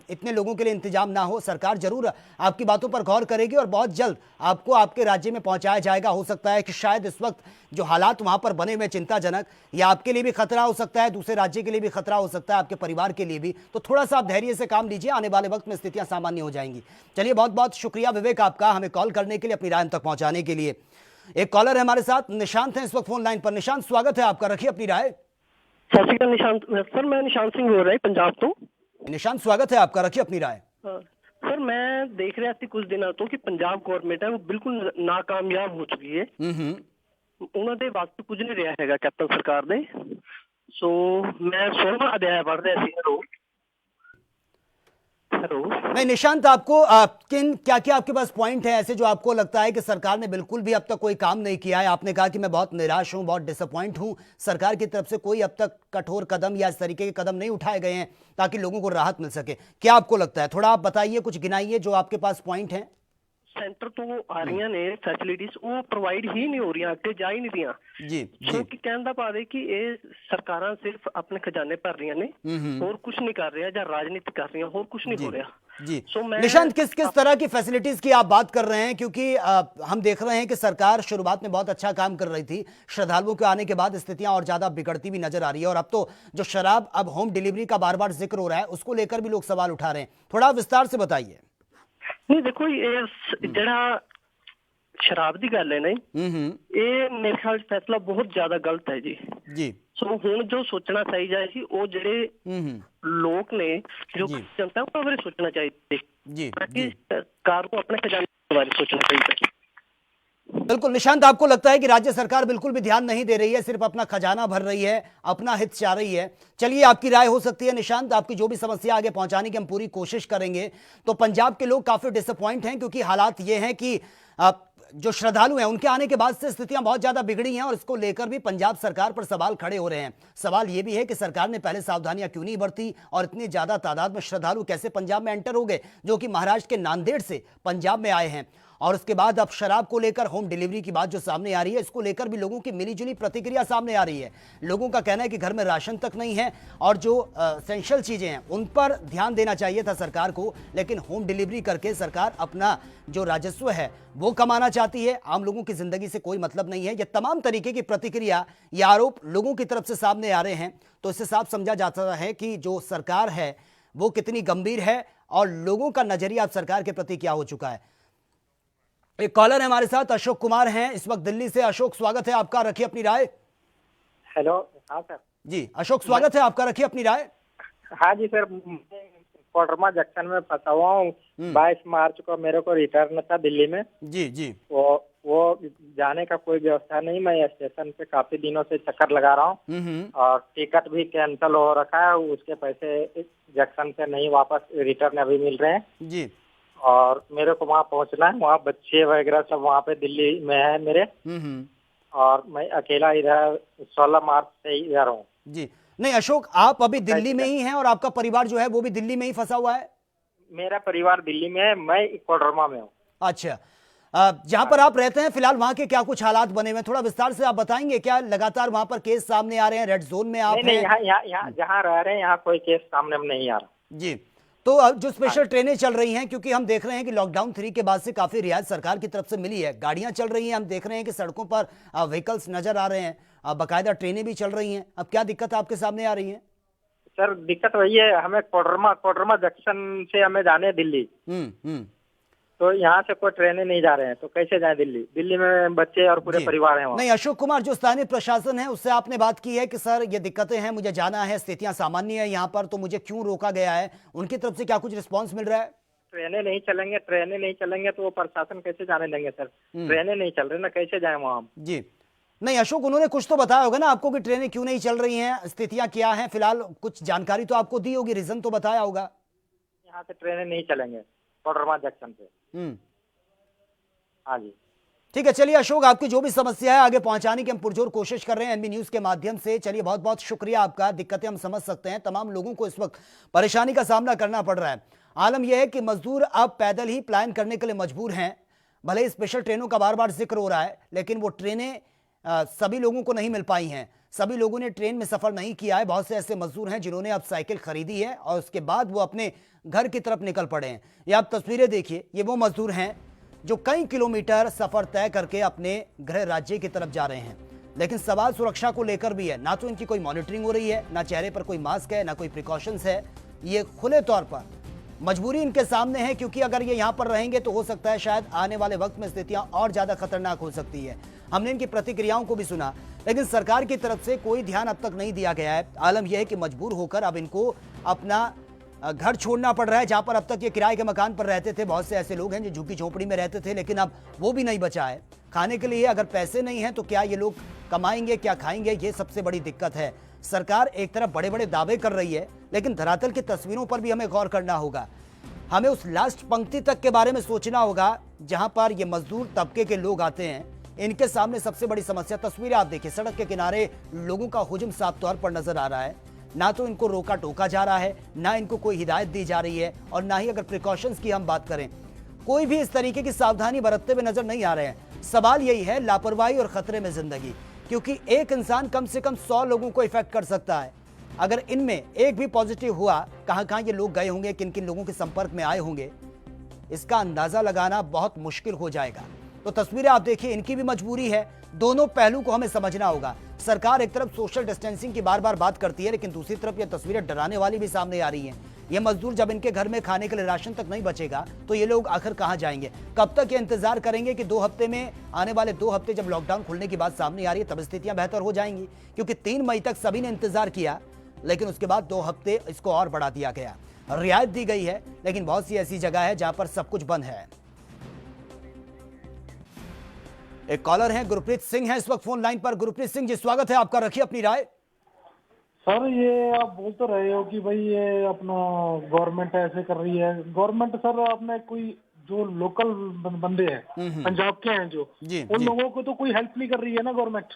इतने लोगों के लिए इंतजाम ना हो। सरकार जरूर आपकी बातों पर गौर करेगी और बहुत जल्द आपको आपके राज्य में पहुंचाया जाएगा। हो सकता है कि शायद इस वक्त जो हालात वहां पर बने हुए चिंताजनक, या आपके लिए भी खतरा हो सकता है, दूसरे राज्य के लिए भी खतरा हो सकता है, आपके परिवार के लिए भी। तो थोड़ा सा आप धैर्य से काम लीजिए, आने वाले वक्त में स्थितियां सामान्य हो जाएंगी। चलिए, बहुत बहुत शुक्रिया विवेक आपका, हमें कॉल करने के लिए, अपनी राय हम तक पहुंचाने के लिए। एक कॉलर है हमारे साथ, निशांत है इस वक्त फोन लाइन पर। निशांत, स्वागत है आपका, रखिए अपनी राय। सत श्री अकाल निशांत सर, मैं निशांत सिंह बोल रहा हूँ पंजाब तो। निशांत, स्वागत है आपका, रखिए अपनी राय। सर, मैं देख रहा था कुछ दिनों तो कि पंजाब गवर्नमेंट है वो बिल्कुल नाकामयाब हो चुकी है। उन्होंने वास्ते कुछ नहीं रहा है कैप्टन सरकार ने। सो मैं 16वां अध्याय पढ़ रहा थी। हेलो नहीं निशांत, आपको किन क्या क्या आपके पास पॉइंट है ऐसे जो आपको लगता है कि सरकार ने बिल्कुल भी अब तक कोई काम नहीं किया है? आपने कहा कि मैं बहुत निराश हूं, बहुत डिसअपॉइंट हूं, सरकार की तरफ से कोई अब तक कठोर कदम या इस तरीके के कदम नहीं उठाए गए हैं ताकि लोगों को राहत मिल सके। क्या आपको लगता है? थोड़ा आप बताइए, कुछ गिनाइए जो आपके पास पॉइंट है। सेंटर तो आ रही ने फैसिलिटीज वो प्रोवाइड ही नहीं हो रही, आगे जा ही नहीं दिया जी। सो कि कहना पा रहे कि ये सरकारां सिर्फ अपने खजाने भर रही ने और कुछ नहीं कर रही या राजनीति कर रही, और कुछ नहीं हो रहा जी। निशांत, किस किस तरह की फैसिलिटीज की आप बात कर रहे हैं? क्योंकि हम देख रहे हैं कि सरकार शुरुआत में बहुत अच्छा काम कर रही थी, श्रद्धालुओं के आने के बाद स्थितियां और ज्यादा बिगड़ती भी नजर आ रही है, और अब तो जो शराब, अब होम डिलीवरी का बार बार जिक्र हो रहा है, उसको लेकर भी लोग सवाल उठा रहे हैं। थोड़ा विस्तार से बताइए। नहीं देखो, ये जड़ा शराब की गल है नहीं, ये मेरे ख्याल फैसला बहुत ज्यादा गलत है जी। सो हुण जो सोचना चाहिए जी, वो जड़े लोग ने जो जनता को बारे सोचना चाहिए जी, ताकि सरकार को अपने खजाने के बारे सोचना चाहिए। बिल्कुल निशांत, आपको लगता है कि राज्य सरकार बिल्कुल भी ध्यान नहीं दे रही है, सिर्फ अपना खजाना भर रही है, अपना हित चाह रही है? चलिए, आपकी राय हो सकती है निशांत, आपकी जो भी समस्या आगे पहुंचाने की हम पूरी कोशिश करेंगे। तो पंजाब के लोग काफी डिसअपॉइंट हैं, क्योंकि हालात ये हैं कि जो श्रद्धालु हैं उनके आने के बाद से स्थितियां बहुत ज्यादा बिगड़ी हैं, और इसको लेकर भी पंजाब सरकार पर सवाल खड़े हो रहे हैं। सवाल यह भी है कि सरकार ने पहले सावधानियां क्यों नहीं बरती, और इतनी ज्यादा तादाद में श्रद्धालु कैसे पंजाब में एंटर हो गए, जो कि महाराष्ट्र के नांदेड़ से पंजाब में आए हैं। और उसके बाद अब शराब को लेकर होम डिलीवरी की बात जो सामने आ रही है, इसको लेकर भी लोगों की मिलीजुली प्रतिक्रिया सामने आ रही है। लोगों का कहना है कि घर में राशन तक नहीं है, और जो एसेंशियल चीजें हैं उन पर ध्यान देना चाहिए था सरकार को, लेकिन होम डिलीवरी करके सरकार अपना जो राजस्व है वो कमाना चाहती है। आम लोगों की जिंदगी से कोई मतलब नहीं है। ये तमाम तरीके की प्रतिक्रिया या आरोप लोगों की तरफ से सामने आ रहे हैं, तो इससे साफ समझा जाता है कि जो सरकार है वो कितनी गंभीर है, और लोगों का नजरिया अब सरकार के प्रति क्या हो चुका है। एक कॉलर है हमारे साथ, अशोक कुमार हैं इस वक्त दिल्ली से। अशोक, स्वागत है आपका, रखिए अपनी राय। हेलो, हाँ सर जी। अशोक, स्वागत है आपका, रखिए अपनी राय। हाँ जी सर, कोडरमा जंक्शन में फंसा हुआ हूँ। 22 मार्च को मेरे को रिटर्न था दिल्ली में। जी। वो जाने का कोई व्यवस्था नहीं। मैं स्टेशन पे काफी दिनों से चक्कर लगा रहा हूँ, और टिकट भी कैंसिल हो रखा है, उसके पैसे जंक्शन से नहीं वापस रिटर्न अभी मिल रहे हैं जी। और मेरे को वहाँ पहुँचना है, वहाँ बच्चे वगैरह सब वहाँ पे दिल्ली में है मेरे, और मैं अकेला इधर 16 मार्च से इधर हूँ जी। नहीं अशोक, आप अभी दिल्ली में ही हैं, और आपका परिवार जो है वो भी दिल्ली में ही फंसा हुआ है? मेरा परिवार दिल्ली में है, मैं कोडरमा में हूँ। अच्छा, जहां पर आप रहते हैं फिलहाल वहां के क्या कुछ हालात बने हुए हैं, थोड़ा विस्तार से आप बताएंगे क्या? लगातार वहां पर केस सामने आ रहे हैं, रेड जोन में आप नहीं, हैं? यहाँ जहाँ रह रहे हैं यहाँ कोई केस सामने नहीं आ रहा जी। तो अब जो स्पेशल ट्रेनें चल रही हैं, क्योंकि हम देख रहे हैं कि लॉकडाउन 3 के बाद से काफी रियायत सरकार की तरफ से मिली है, गाड़ियां चल रही हैं, हम देख रहे हैं कि सड़कों पर व्हीकल्स नजर आ रहे हैं, बाकायदा ट्रेनें भी चल रही हैं, अब क्या दिक्कत आपके सामने आ रही है? सर। दिक्कत वही है, हमें कोडरमा जंक्शन से हमें जाने दिल्ली, तो यहाँ से कोई ट्रेनें नहीं जा रहे हैं, तो कैसे जाएं दिल्ली? दिल्ली में बच्चे और पूरे परिवार हैं वहाँ। नहीं, अशोक कुमार जो स्थानीय प्रशासन है उससे आपने बात की है कि सर ये दिक्कतें हैं, मुझे जाना है, स्थितियां सामान्य है यहाँ पर, तो मुझे क्यों रोका गया है? उनकी तरफ से क्या कुछ रिस्पॉन्स मिल रहा है? ट्रेनें नहीं चलेंगे तो वो प्रशासन कैसे जाने देंगे सर? ट्रेनें नहीं चल रही ना, कैसे जाए वहाँ? जी नहीं अशोक, उन्होंने कुछ तो बताया होगा ना आपको कि ट्रेनें क्यों नहीं चल रही हैं, स्थितियां क्या हैं फिलहाल? कुछ जानकारी तो आपको दी होगी, रीजन तो बताया होगा। यहाँ से ट्रेनें नहीं चलेंगे कोडरमा जंक्शन से। हाँ जी, ठीक है। चलिए अशोक, आपकी जो भी समस्या है आगे पहुंचाने की हम पुरजोर कोशिश कर रहे हैं एनबी न्यूज के माध्यम से। चलिए बहुत बहुत शुक्रिया आपका। दिक्कतें हम समझ सकते हैं, तमाम लोगों को इस वक्त परेशानी का सामना करना पड़ रहा है। आलम यह है कि मजदूर अब पैदल ही प्लान करने के लिए मजबूर हैं। भले ही स्पेशल ट्रेनों का बार बार जिक्र हो रहा है, लेकिन वो ट्रेनें सभी लोगों को नहीं मिल पाई हैं, सभी लोगों ने ट्रेन में सफर नहीं किया है। बहुत से ऐसे मजदूर हैं जिन्होंने अब साइकिल खरीदी है और उसके बाद वो अपने घर की तरफ निकल पड़े हैं। ये आप तस्वीरें देखिए, ये वो मजदूर हैं जो कई किलोमीटर सफर तय करके अपने गृह राज्य की तरफ जा रहे हैं, लेकिन सवाल सुरक्षा को लेकर भी है। ना तो इनकी कोई मॉनिटरिंग हो रही है, ना चेहरे पर कोई मास्क है, ना कोई प्रिकॉशंस है। ये खुले तौर पर मजबूरी इनके सामने है, क्योंकि अगर ये यहाँ पर रहेंगे तो हो सकता है शायद आने वाले वक्त में स्थितियां और ज्यादा खतरनाक हो सकती है। हमने इनकी प्रतिक्रियाओं को भी सुना, लेकिन सरकार की तरफ से कोई ध्यान अब तक नहीं दिया गया है। आलम यह है कि मजबूर होकर अब इनको अपना घर छोड़ना पड़ रहा है। जहां पर अब तक ये किराए के मकान पर रहते थे, बहुत से ऐसे लोग हैं जो झुग्गी झोपड़ी में रहते थे, लेकिन अब वो भी नहीं बचा है। खाने के लिए अगर पैसे नहीं हैं तो क्या ये लोग कमाएंगे, क्या खाएंगे? ये सबसे बड़ी दिक्कत है। सरकार एक तरफ बड़े बड़े दावे कर रही है, लेकिन धरातल की तस्वीरों पर भी हमें गौर करना होगा। हमें उस लास्ट पंक्ति तक के बारे में सोचना होगा जहां पर ये मजदूर तबके के लोग आते हैं। इनके सामने सबसे बड़ी समस्या, तस्वीरें आप देखिए, सड़क के किनारे लोगों का हुजूम साफ तौर पर नजर आ रहा है। ना तो इनको रोका टोका जा रहा है, ना इनको कोई हिदायत दी जा रही है, और ना ही अगर प्रिकॉशंस की हम बात करें, कोई भी इस तरीके की सावधानी बरतते हुए नजर नहीं आ रहे हैं। सवाल यही है, लापरवाही और खतरे में जिंदगी, क्योंकि एक इंसान कम से कम 100 लोगों को इफेक्ट कर सकता है। अगर इनमें एक भी पॉजिटिव हुआ, कहां ये लोग गए होंगे, किन किन लोगों के संपर्क में आए होंगे, इसका अंदाजा लगाना बहुत मुश्किल हो जाएगा। तो तस्वीरें आप देखिए, इनकी भी मजबूरी है। दोनों पहलू को हमें समझना होगा। सरकार एक तरफ सोशल डिस्टेंसिंग की बार बार बात करती है, लेकिन दूसरी तरफ ये तस्वीरें डराने वाली भी सामने आ रही हैं। ये मजदूर जब इनके घर में खाने के लिए राशन तक नहीं बचेगा तो ये लोग आखिर कहां जाएंगे? कब तक ये इंतजार करेंगे कि 2 हफ्ते में, आने वाले 2 हफ्ते जब लॉकडाउन खुलने की बात सामने आ रही है तब स्थितियां बेहतर हो जाएंगी? क्योंकि 3 मई तक सभी ने इंतजार किया, लेकिन उसके बाद 2 हफ्ते इसको और बढ़ा दिया गया, रियायत दी गई है, लेकिन बहुत सी ऐसी जगह है जहां पर सब कुछ बंद है। एक कॉलर है, गुरप्रीत सिंह है इस वक्त फोन लाइन पर। गुरप्रीत सिंह जी, स्वागत है आपका, रखिए अपनी राय। सर, ये आप बोल तो रहे हो कि भाई ये अपना गवर्नमेंट ऐसे कर रही है। गवर्नमेंट सर आपने कोई जो लोकल बंदे हैं पंजाब के हैं जो, उन लोगों को तो कोई हेल्प नहीं कर रही है ना गवर्नमेंट।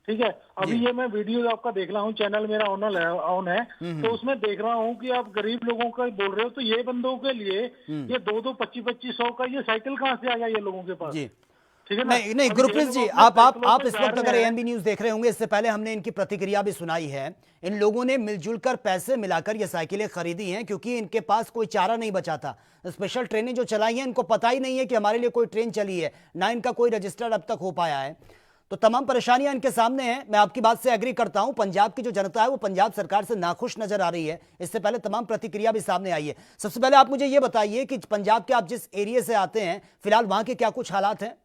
ठीक है, अभी ये मैं वीडियो आपका देख रहा हूँ, चैनल मेरा ऑन है, तो उसमें देख रहा हूँ कि आप गरीब लोगों का बोल रहे हो, तो ये बंदों के लिए ये 2-2, 25-25 का ये साइकिल कहाँ से आया ये लोगों के पास? नहीं गुरप्रीत जी, आप इस वक्त अगर एएनबी न्यूज देख रहे होंगे, इससे पहले हमने इनकी प्रतिक्रिया भी सुनाई है। इन लोगों ने मिलजुल कर पैसे मिलाकर ये साइकिलें खरीदी हैं, क्योंकि इनके पास कोई चारा नहीं बचा था। स्पेशल ट्रेनें जो चलाई हैं, इनको पता ही नहीं है कि हमारे लिए कोई ट्रेन चली है, ना इनका कोई रजिस्टर अब तक हो पाया है। तो तमाम परेशानियां इनके सामने हैं। मैं आपकी बात से एग्री करता हूं, पंजाब की जो जनता है वो पंजाब सरकार से नाखुश नजर आ रही है। इससे पहले तमाम प्रतिक्रिया भी सामने आई है। सबसे पहले आप मुझे ये बताइए कि पंजाब के आप जिस एरिया से आते हैं, फिलहाल वहां के क्या कुछ हालात हैं?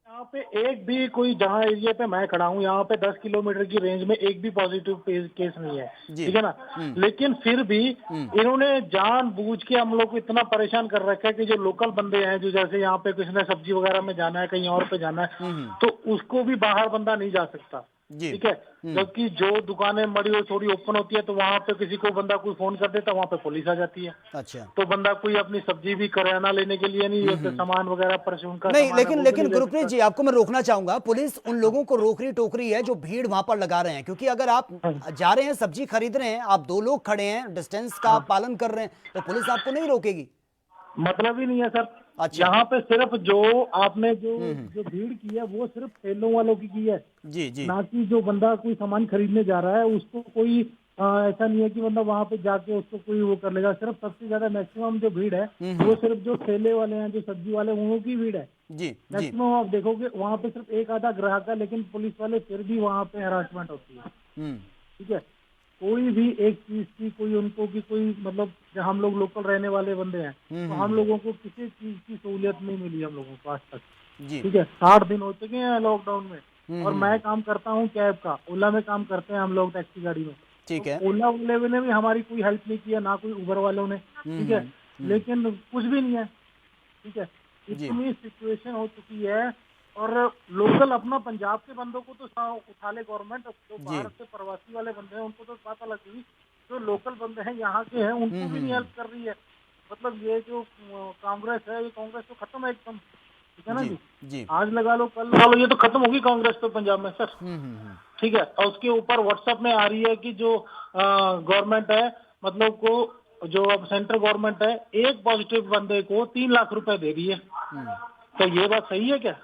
यहाँ पे एक भी कोई, जहाँ एरिया पे मैं खड़ा हूँ, यहाँ पे 10 किलोमीटर की रेंज में एक भी पॉजिटिव केस नहीं है, ठीक है ना। लेकिन फिर भी इन्होंने जानबूझ के हम लोग को इतना परेशान कर रखा है कि जो लोकल बंदे हैं, जो जैसे यहाँ पे किसी ने सब्जी वगैरह में जाना है, कहीं और पे जाना है, तो उसको भी बाहर बंदा नहीं जा सकता। ठीक है। जबकि जो दुकानें मड़ी हुई थोड़ी ओपन होती है तो वहाँ पे किसी को बंदा कोई फोन कर देता, वहाँ पे पुलिस आ जाती है। अच्छा, तो बंदा कोई अपनी सब्जी भी करियाना लेने के लिए नहीं, तो सामान वगैरह परचून का नहीं, सामान है, वो भी लेकिन नहीं ले गुरप्रीत जी, आपको मैं रोकना चाहूंगा। पुलिस उन लोगों को रोक रही टोक रही है जो भीड़ वहां पर लगा रहे हैं, क्योंकि अगर आप जा रहे हैं सब्जी खरीद रहे हैं, आप 2 लोग खड़े हैं, डिस्टेंस का पालन कर रहे हैं, तो पुलिस आपको नहीं रोकेगी। मतलब ही नहीं है सर। अच्छा, यहाँ पे सिर्फ जो आपने जो भीड़ की है वो सिर्फ ठेलों वालों की है जी जी, ना कि जो बंदा कोई सामान खरीदने जा रहा है उसको कोई ऐसा नहीं है कि बंदा वहाँ पे जाके उसको कोई वो कर लेगा। सिर्फ सबसे ज्यादा मैक्सिमम जो भीड़ है वो सिर्फ जो ठेले वाले हैं, जो सब्जी वाले, उन्हों की भीड़ है जी, मैक्सिमम। आप देखोगे वहाँ पे सिर्फ एक आधा ग्राहक है, लेकिन पुलिस वाले फिर भी वहाँ पे हरासमेंट होती है। ठीक है, कोई भी एक चीज की कोई उनको की कोई मतलब, हम लोग लोकल रहने वाले बंदे हैं तो हम लोगों को किसी चीज की सहूलियत नहीं मिली हम लोगों को आज तक। ठीक है, 60 दिन हो चुके हैं लॉकडाउन में, और मैं काम करता हूँ कैब का, ओला में काम करते हैं हम लोग टैक्सी गाड़ी में। ठीक है, ओला वाले ने भी हमारी कोई हेल्प नहीं किया, ना कोई उबर वालों ने। ठीक है, लेकिन कुछ भी नहीं है। ठीक है, इतनी सिचुएशन हो चुकी है, और लोकल अपना पंजाब के बंदों को तो उठा ले गवर्नमेंट, जो बाहर से प्रवासी वाले बंदे हैं उनको तो बात अलग हुई, जो लोकल बंदे हैं यहाँ के हैं उनको भी नहीं हेल्प कर रही है। मतलब ये जो कांग्रेस है, ये कांग्रेस तो खत्म है एकदम। ठीक है ना जी, आज लगा लो कल लगा लो, ये तो खत्म होगी कांग्रेस तो पंजाब में सर। ठीक है, और उसके ऊपर व्हाट्सएप में आ रही है कि जो गवर्नमेंट है, मतलब को जो अब सेंट्रल गवर्नमेंट है, एक पॉजिटिव बंदे को 3 लाख रुपए दे रही है। तो ये बात सही है क्या?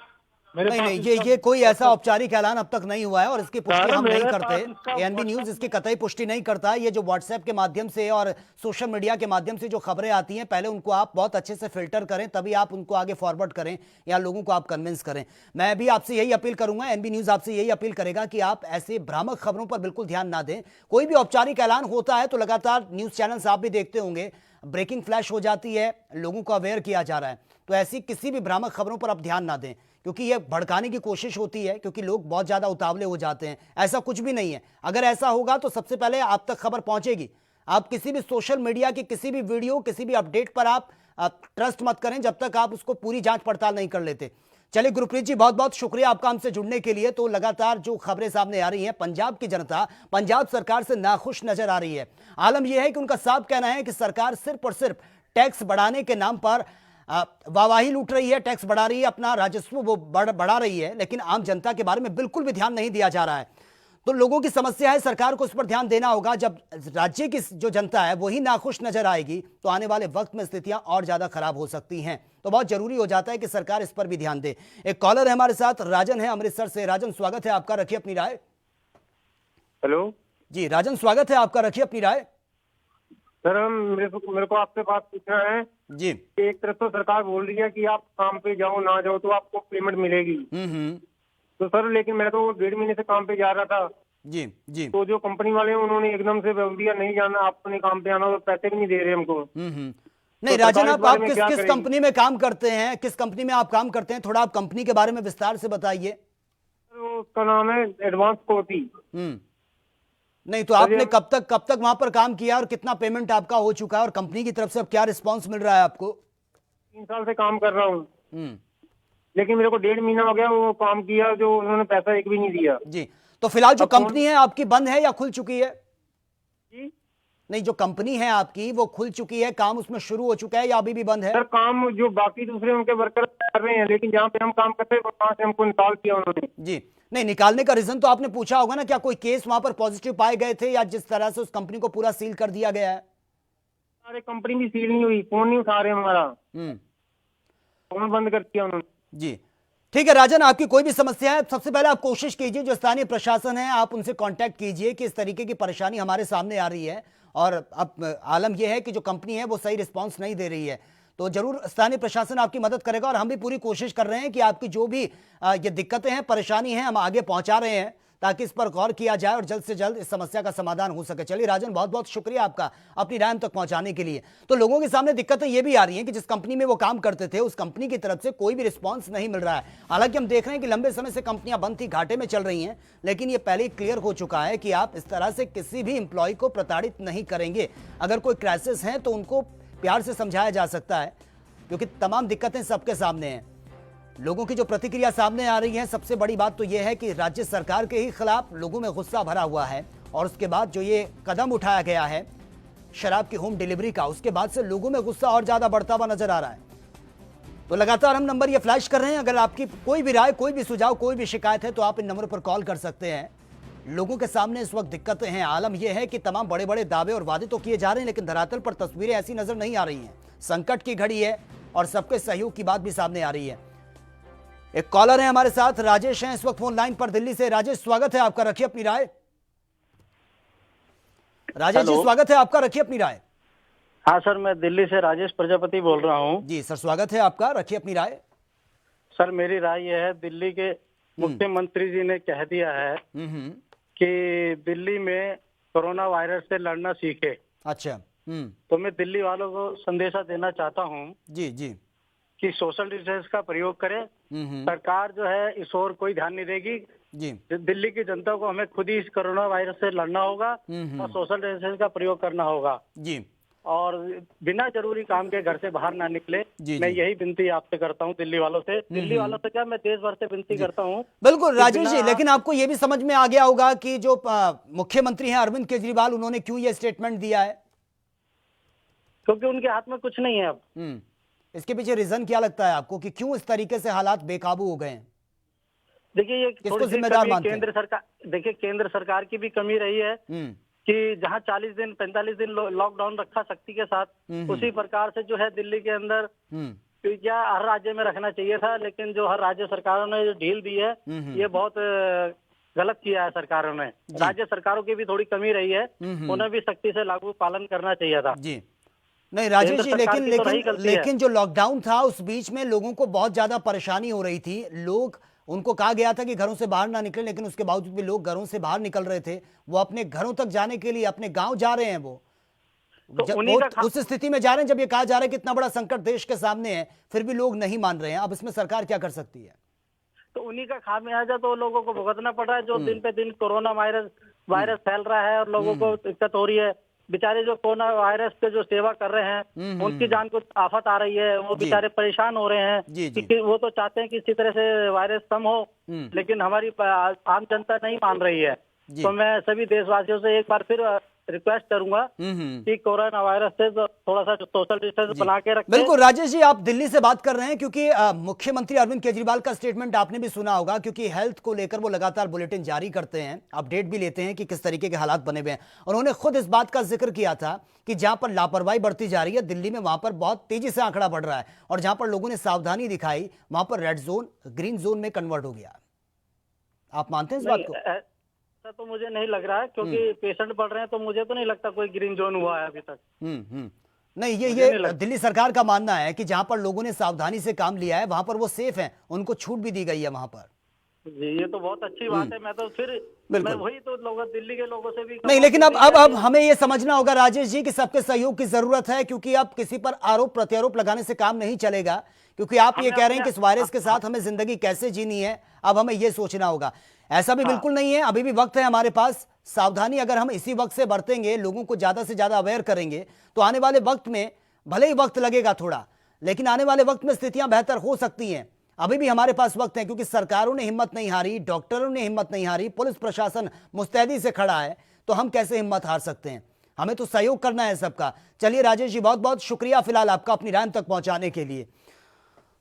नहीं, ये कोई ऐसा औपचारिक ऐलान अब तक नहीं हुआ है, और इसकी पुष्टि हम नहीं करते। एएनबी न्यूज इसकी कतई पुष्टि नहीं करता है। ये जो व्हाट्सएप के माध्यम से और सोशल मीडिया के माध्यम से जो खबरें आती हैं, पहले उनको आप बहुत अच्छे से फिल्टर करें, तभी आप उनको आगे फॉरवर्ड करें या लोगों को आप कन्विंस करें। मैं भी आपसे यही अपील करूंगा, एएनबी न्यूज आपसे यही अपील करेगा कि आप ऐसे भ्रामक खबरों पर बिल्कुल ध्यान ना दें। कोई भी औपचारिक ऐलान होता है तो लगातार न्यूज चैनल्स आप भी देखते होंगे, ब्रेकिंग फ्लैश हो जाती है, लोगों को अवेयर किया जा रहा है। तो ऐसी किसी भी भ्रामक खबरों पर आप ध्यान ना दें, क्योंकि यह भड़काने की कोशिश होती है, क्योंकि लोग बहुत ज्यादा उतावले हो जाते हैं। ऐसा कुछ भी नहीं है। अगर ऐसा होगा तो सबसे पहले आप तक खबर पहुंचेगी। आप किसी भी सोशल मीडिया की किसी भी वीडियो, किसी भी अपडेट पर आप ट्रस्ट मत करें जब तक आप उसको पूरी जांच पड़ताल नहीं कर लेते। चलिए गुरप्रीत जी, बहुत बहुत शुक्रिया आपका हमसे जुड़ने के लिए। तो लगातार जो खबरें सामने आ रही हैं, पंजाब की जनता पंजाब सरकार से नाखुश नजर आ रही है। आलम यह है कि उनका साफ कहना है कि सरकार सिर्फ और सिर्फ टैक्स बढ़ाने के नाम पर वाहवाही लूट रही है, टैक्स बढ़ा रही है, अपना राजस्व वो बढ़ा रही है, लेकिन आम जनता के बारे में बिल्कुल भी ध्यान नहीं दिया जा रहा है। तो लोगों की समस्या है, सरकार को इस पर ध्यान देना होगा। जब राज्य की जो जनता है वही नाखुश नजर आएगी तो आने वाले वक्त में स्थितियां और ज्यादा खराब हो सकती हैं। तो बहुत जरूरी हो जाता है कि सरकार इस पर भी ध्यान दे। एक कॉलर है हमारे साथ, राजन है अमृतसर से। राजन, स्वागत है आपका, रखिए अपनी राय। हेलो जी राजन, स्वागत है आपका, रखिए अपनी राय। सर, मेरे को आपसे बात पूछना है जी। एक तरफ तो सरकार बोल रही है कि आप काम पे जाओ ना जाओ तो आपको पेमेंट मिलेगी। तो सर, लेकिन मैं तो 1.5 महीने से काम पे जा रहा था। जी जी। तो जो कंपनी वाले हैं उन्होंने एकदम से बोल दिया नहीं जाना, आपने काम पे आना, और पैसे भी नहीं दे रहे हमको। नहीं तो राजन, आप किस कंपनी में काम करते हैं? किस कंपनी में आप काम करते हैं? थोड़ा आप कंपनी के बारे में विस्तार से बताइए। उसका नाम है एडवांस कोटी। नहीं, तो आपने कब तक वहां पर काम किया और कितना पेमेंट आपका हो चुका है, और कंपनी की तरफ से अब क्या रिस्पांस मिल रहा है आपको? 3 साल से काम कर रहा हूँ, लेकिन मेरे को 1.5 महीना हो गया वो काम किया, जो उन्होंने पैसा एक भी नहीं दिया। जी, तो फिलहाल जो कंपनी है आपकी बंद है या खुल चुकी है? जी नहीं, जो कंपनी है आपकी वो खुल चुकी है, काम उसमें शुरू हो चुका है या अभी भी बंद है? सर, काम जो बाकी दूसरे उनके वर्कर कर रहे हैं, लेकिन जहाँ पे हम काम करते हैं वहाँ से हमको निकाल दिया उन्होंने। जी, नहीं, निकालने का रीजन तो आपने पूछा होगा ना, क्या कोई केस वहां पर पॉजिटिव पाए गए थे, या जिस तरह से उस कंपनी को पूरा सील कर दिया गया है? अरे कंपनी भी सील नहीं हुई, फोन नहीं उठा रहे हमारा, फोन बंद कर दिया उन्होंने। जी, ठीक है राजन, आपकी कोई भी समस्या है, सबसे पहले आप कोशिश कीजिए, जो स्थानीय प्रशासन है आप उनसे कांटेक्ट कीजिए कि इस तरीके की परेशानी हमारे सामने आ रही है, और अब आलम यह है कि जो कंपनी है वो सही रिस्पांस नहीं दे रही है। तो जरूर स्थानीय प्रशासन आपकी मदद करेगा, और हम भी पूरी कोशिश कर रहे हैं कि आपकी जो भी ये दिक्कतें हैं, परेशानी हैं, हम आगे पहुंचा रहे हैं ताकि इस पर गौर किया जाए और जल्द से जल्द इस समस्या का समाधान हो सके। चलिए राजन, बहुत बहुत शुक्रिया आपका अपनी राय तक पहुंचाने के लिए। तो लोगों के सामने दिक्कतें ये भी आ रही हैं कि जिस कंपनी में वो काम करते थे उस कंपनी की तरफ से कोई भी रिस्पांस नहीं मिल रहा है। हालांकि हम देख रहे हैं कि लंबे समय से कंपनियां बंद थी, घाटे में चल रही हैं, लेकिन ये पहले ही क्लियर हो चुका है कि आप इस तरह से किसी भी एम्प्लॉय को प्रताड़ित नहीं करेंगे। अगर कोई क्राइसिस है तो उनको प्यार से समझाया जा सकता है, क्योंकि तमाम दिक्कतें सबके सामने हैं। लोगों की जो प्रतिक्रिया सामने आ रही है, सबसे बड़ी बात तो यह है कि राज्य सरकार के ही खिलाफ लोगों में गुस्सा भरा हुआ है। और उसके बाद जो ये कदम उठाया गया है शराब की होम डिलीवरी का, उसके बाद से लोगों में गुस्सा और ज्यादा बढ़ता हुआ नजर आ रहा है। तो लगातार हम नंबर ये फ्लैश कर रहे हैं। अगर आपकी कोई भी राय, कोई भी सुझाव, कोई भी शिकायत है तो आप इन नंबर पर कॉल कर सकते हैं। लोगों के सामने इस वक्त दिक्कतें हैं। आलम यह है कि तमाम बड़े बड़े दावे और वादे तो किए जा रहे हैं, लेकिन धरातल पर तस्वीरें ऐसी नजर नहीं आ रही हैं। संकट की घड़ी है और सबके सहयोग की बात भी सामने आ रही है। एक कॉलर है हमारे साथ, राजेश हैं इस वक्त फोन लाइन पर दिल्ली से। राजेश, स्वागत है आपका, रखिए अपनी राय। राजेश जी, स्वागत है आपका, रखिए अपनी राय। हाँ सर, मैं दिल्ली से राजेश प्रजापति बोल रहा हूँ। जी सर, स्वागत है आपका, रखिए अपनी राय। सर, मेरी राय यह है, दिल्ली के मुख्यमंत्री जी ने कह दिया है कि दिल्ली में कोरोना वायरस से लड़ना सीखे। अच्छा। तो मैं दिल्ली वालों को संदेशा देना चाहता हूँ जी जी कि सोशल डिस्टेंस का प्रयोग करें। सरकार जो है इस ओर कोई ध्यान नहीं देगी जी। दिल्ली की जनता को हमें खुद ही इस कोरोना वायरस से लड़ना होगा और सोशल डिस्टेंस का प्रयोग करना होगा जी। और बिना जरूरी काम के घर से बाहर ना निकले। मैं यही विनती आपसे करता हूँ दिल्ली वालों से। दिल्ली वालों से क्या, मैं देश भर से विनती करता हूँ। बिल्कुल राजेश जी, लेकिन आपको ये भी समझ में आ गया होगा कि जो मुख्यमंत्री हैं अरविंद केजरीवाल, उन्होंने क्यों ये स्टेटमेंट दिया है? क्योंकि उनके हाथ में कुछ नहीं है अब। इसके पीछे रीजन क्या लगता है आपको कि क्यों इस तरीके से हालात बेकाबू हो गए हैं? देखिए, ये किसको जिम्मेदार मानते हैं? केंद्र सरकार, देखिए केंद्र सरकार की भी कमी रही है कि जहां 40 दिन 45 दिन लॉकडाउन रखा सख्ती के साथ, उसी प्रकार से जो है दिल्ली के अंदर क्या हर राज्य में रखना चाहिए था। लेकिन जो हर राज्य सरकारों ने जो ढील दी है, ये बहुत गलत किया है सरकारों ने। राज्य सरकारों की भी थोड़ी कमी रही है, उन्हें भी सख्ती से लागू पालन करना चाहिए था। जी नहीं राजेश जी, लेकिन जो लॉकडाउन था उस बीच में लोगों को बहुत ज्यादा परेशानी हो रही थी। उनको कहा गया था कि घरों से बाहर ना निकले, लेकिन उसके बावजूद भी लोग घरों से बाहर निकल रहे थे। वो अपने घरों तक जाने के लिए अपने गांव जा रहे हैं। वो उस स्थिति में जा रहे हैं जब ये कहा जा रहा है कि इतना बड़ा संकट देश के सामने है, फिर भी लोग नहीं मान रहे हैं। अब इसमें सरकार क्या कर सकती है? तो उन्हीं का खामियाजा तो लोगों को भुगतना पड़ रहा है। जो दिन पे दिन कोरोना वायरस फैल रहा है और लोगों को दिक्कत हो रही है। बेचारे जो कोरोना वायरस के जो सेवा कर रहे हैं, उनकी जान को आफत आ रही है। वो बेचारे परेशान हो रहे हैं कि वो तो चाहते हैं कि इसी तरह से वायरस कम हो, लेकिन हमारी आम जनता नहीं मान रही है। तो मैं सभी देशवासियों से एक बार फिर रिक्वेस्ट करूंगा कि कोरोना वायरस से थोड़ा सा सोशल डिस्टेंस बना के रखें। बिल्कुल राजेश जी, आप दिल्ली से बात कर रहे हैं क्योंकि मुख्यमंत्री अरविंद केजरीवाल का स्टेटमेंट आपने भी सुना होगा, क्योंकि हेल्थ को लेकर वो लगातार बुलेटिन जारी करते हैं, अपडेट भी लेते हैं कि किस तरीके के हालात बने हुए हैं। उन्होंने खुद इस बात का जिक्र किया था कि जहां पर लापरवाही बढ़ती जा रही है दिल्ली में, वहां पर बहुत तेजी से आंकड़ा बढ़ रहा है, और जहां पर लोगों ने सावधानी दिखाई वहां पर रेड जोन ग्रीन जोन में कन्वर्ट हो गया। आप मानते हैं इस बात को? तो मुझे नहीं लग रहा है, क्योंकि पेशेंट बढ़ रहे हैं, तो मुझे तो नहीं लगता कोई ग्रीन जोन हुआ है अभी तक। नहीं, ये दिल्ली सरकार का मानना है कि जहां पर लोगों ने सावधानी से काम लिया है वहां पर वो सेफ हैं, उनको छूट भी दी गई है वहां पर। जी, ये तो बहुत अच्छी बात है। मैं तो फिर मैं वही तो दिल्ली के लोगों से भी नहीं, लेकिन अब हमें ये समझना होगा राजेश जी कि सबके सहयोग की जरूरत है, क्योंकि अब किसी पर आरोप प्रत्यारोप लगाने से काम नहीं चलेगा। क्योंकि आप ये कह रहे हैं कि इस वायरस के साथ हमें जिंदगी कैसे जीनी है, अब हमें ये सोचना होगा। ऐसा भी बिल्कुल नहीं है, अभी भी वक्त है हमारे पास। सावधानी अगर हम इसी वक्त से बरतेंगे, लोगों को ज्यादा से ज्यादा अवेयर करेंगे, तो आने वाले वक्त में भले ही वक्त लगेगा थोड़ा, लेकिन आने वाले वक्त में स्थितियां बेहतर हो सकती हैं। अभी भी हमारे पास वक्त है, क्योंकि सरकारों ने हिम्मत नहीं हारी, डॉक्टरों ने हिम्मत नहीं हारी, पुलिस प्रशासन मुस्तैदी से खड़ा है, तो हम कैसे हिम्मत हार सकते हैं? हमें तो सहयोग करना है सबका। चलिए राजेश जी, बहुत बहुत शुक्रिया फिलहाल आपका अपनी राय तक पहुंचाने के लिए।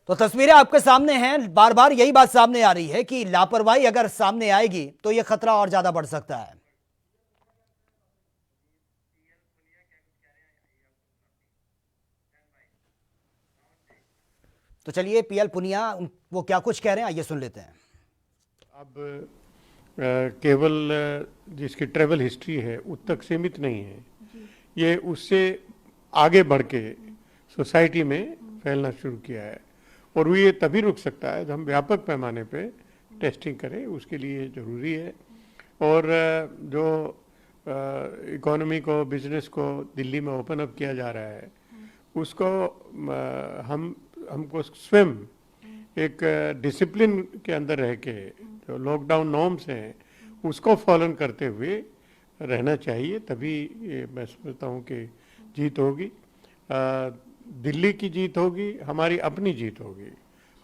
तो तस्वीरें आपके सामने हैं, बार बार यही बात सामने आ रही है कि लापरवाही अगर सामने आएगी तो यह खतरा और ज्यादा बढ़ सकता है। तो चलिए पीएल पुनिया वो क्या कुछ कह रहे हैं, आइए सुन लेते हैं। अब केवल जिसकी ट्रैवल हिस्ट्री है उस तक सीमित नहीं है, ये उससे आगे बढ़ के सोसाइटी में फैलना शुरू किया है। और वो ये तभी रुक सकता है जब हम व्यापक पैमाने पे टेस्टिंग करें, उसके लिए ज़रूरी है। और जो इकोनॉमी को, बिजनेस को दिल्ली में ओपन अप किया जा रहा है, उसको हमको स्वयं एक डिसिप्लिन के अंदर रह के जो लॉकडाउन नॉर्म्स हैं उसको फॉलो करते हुए रहना चाहिए। तभी ये मैं समझता हूँ कि जीत होगी, दिल्ली की जीत होगी, हमारी अपनी जीत होगी।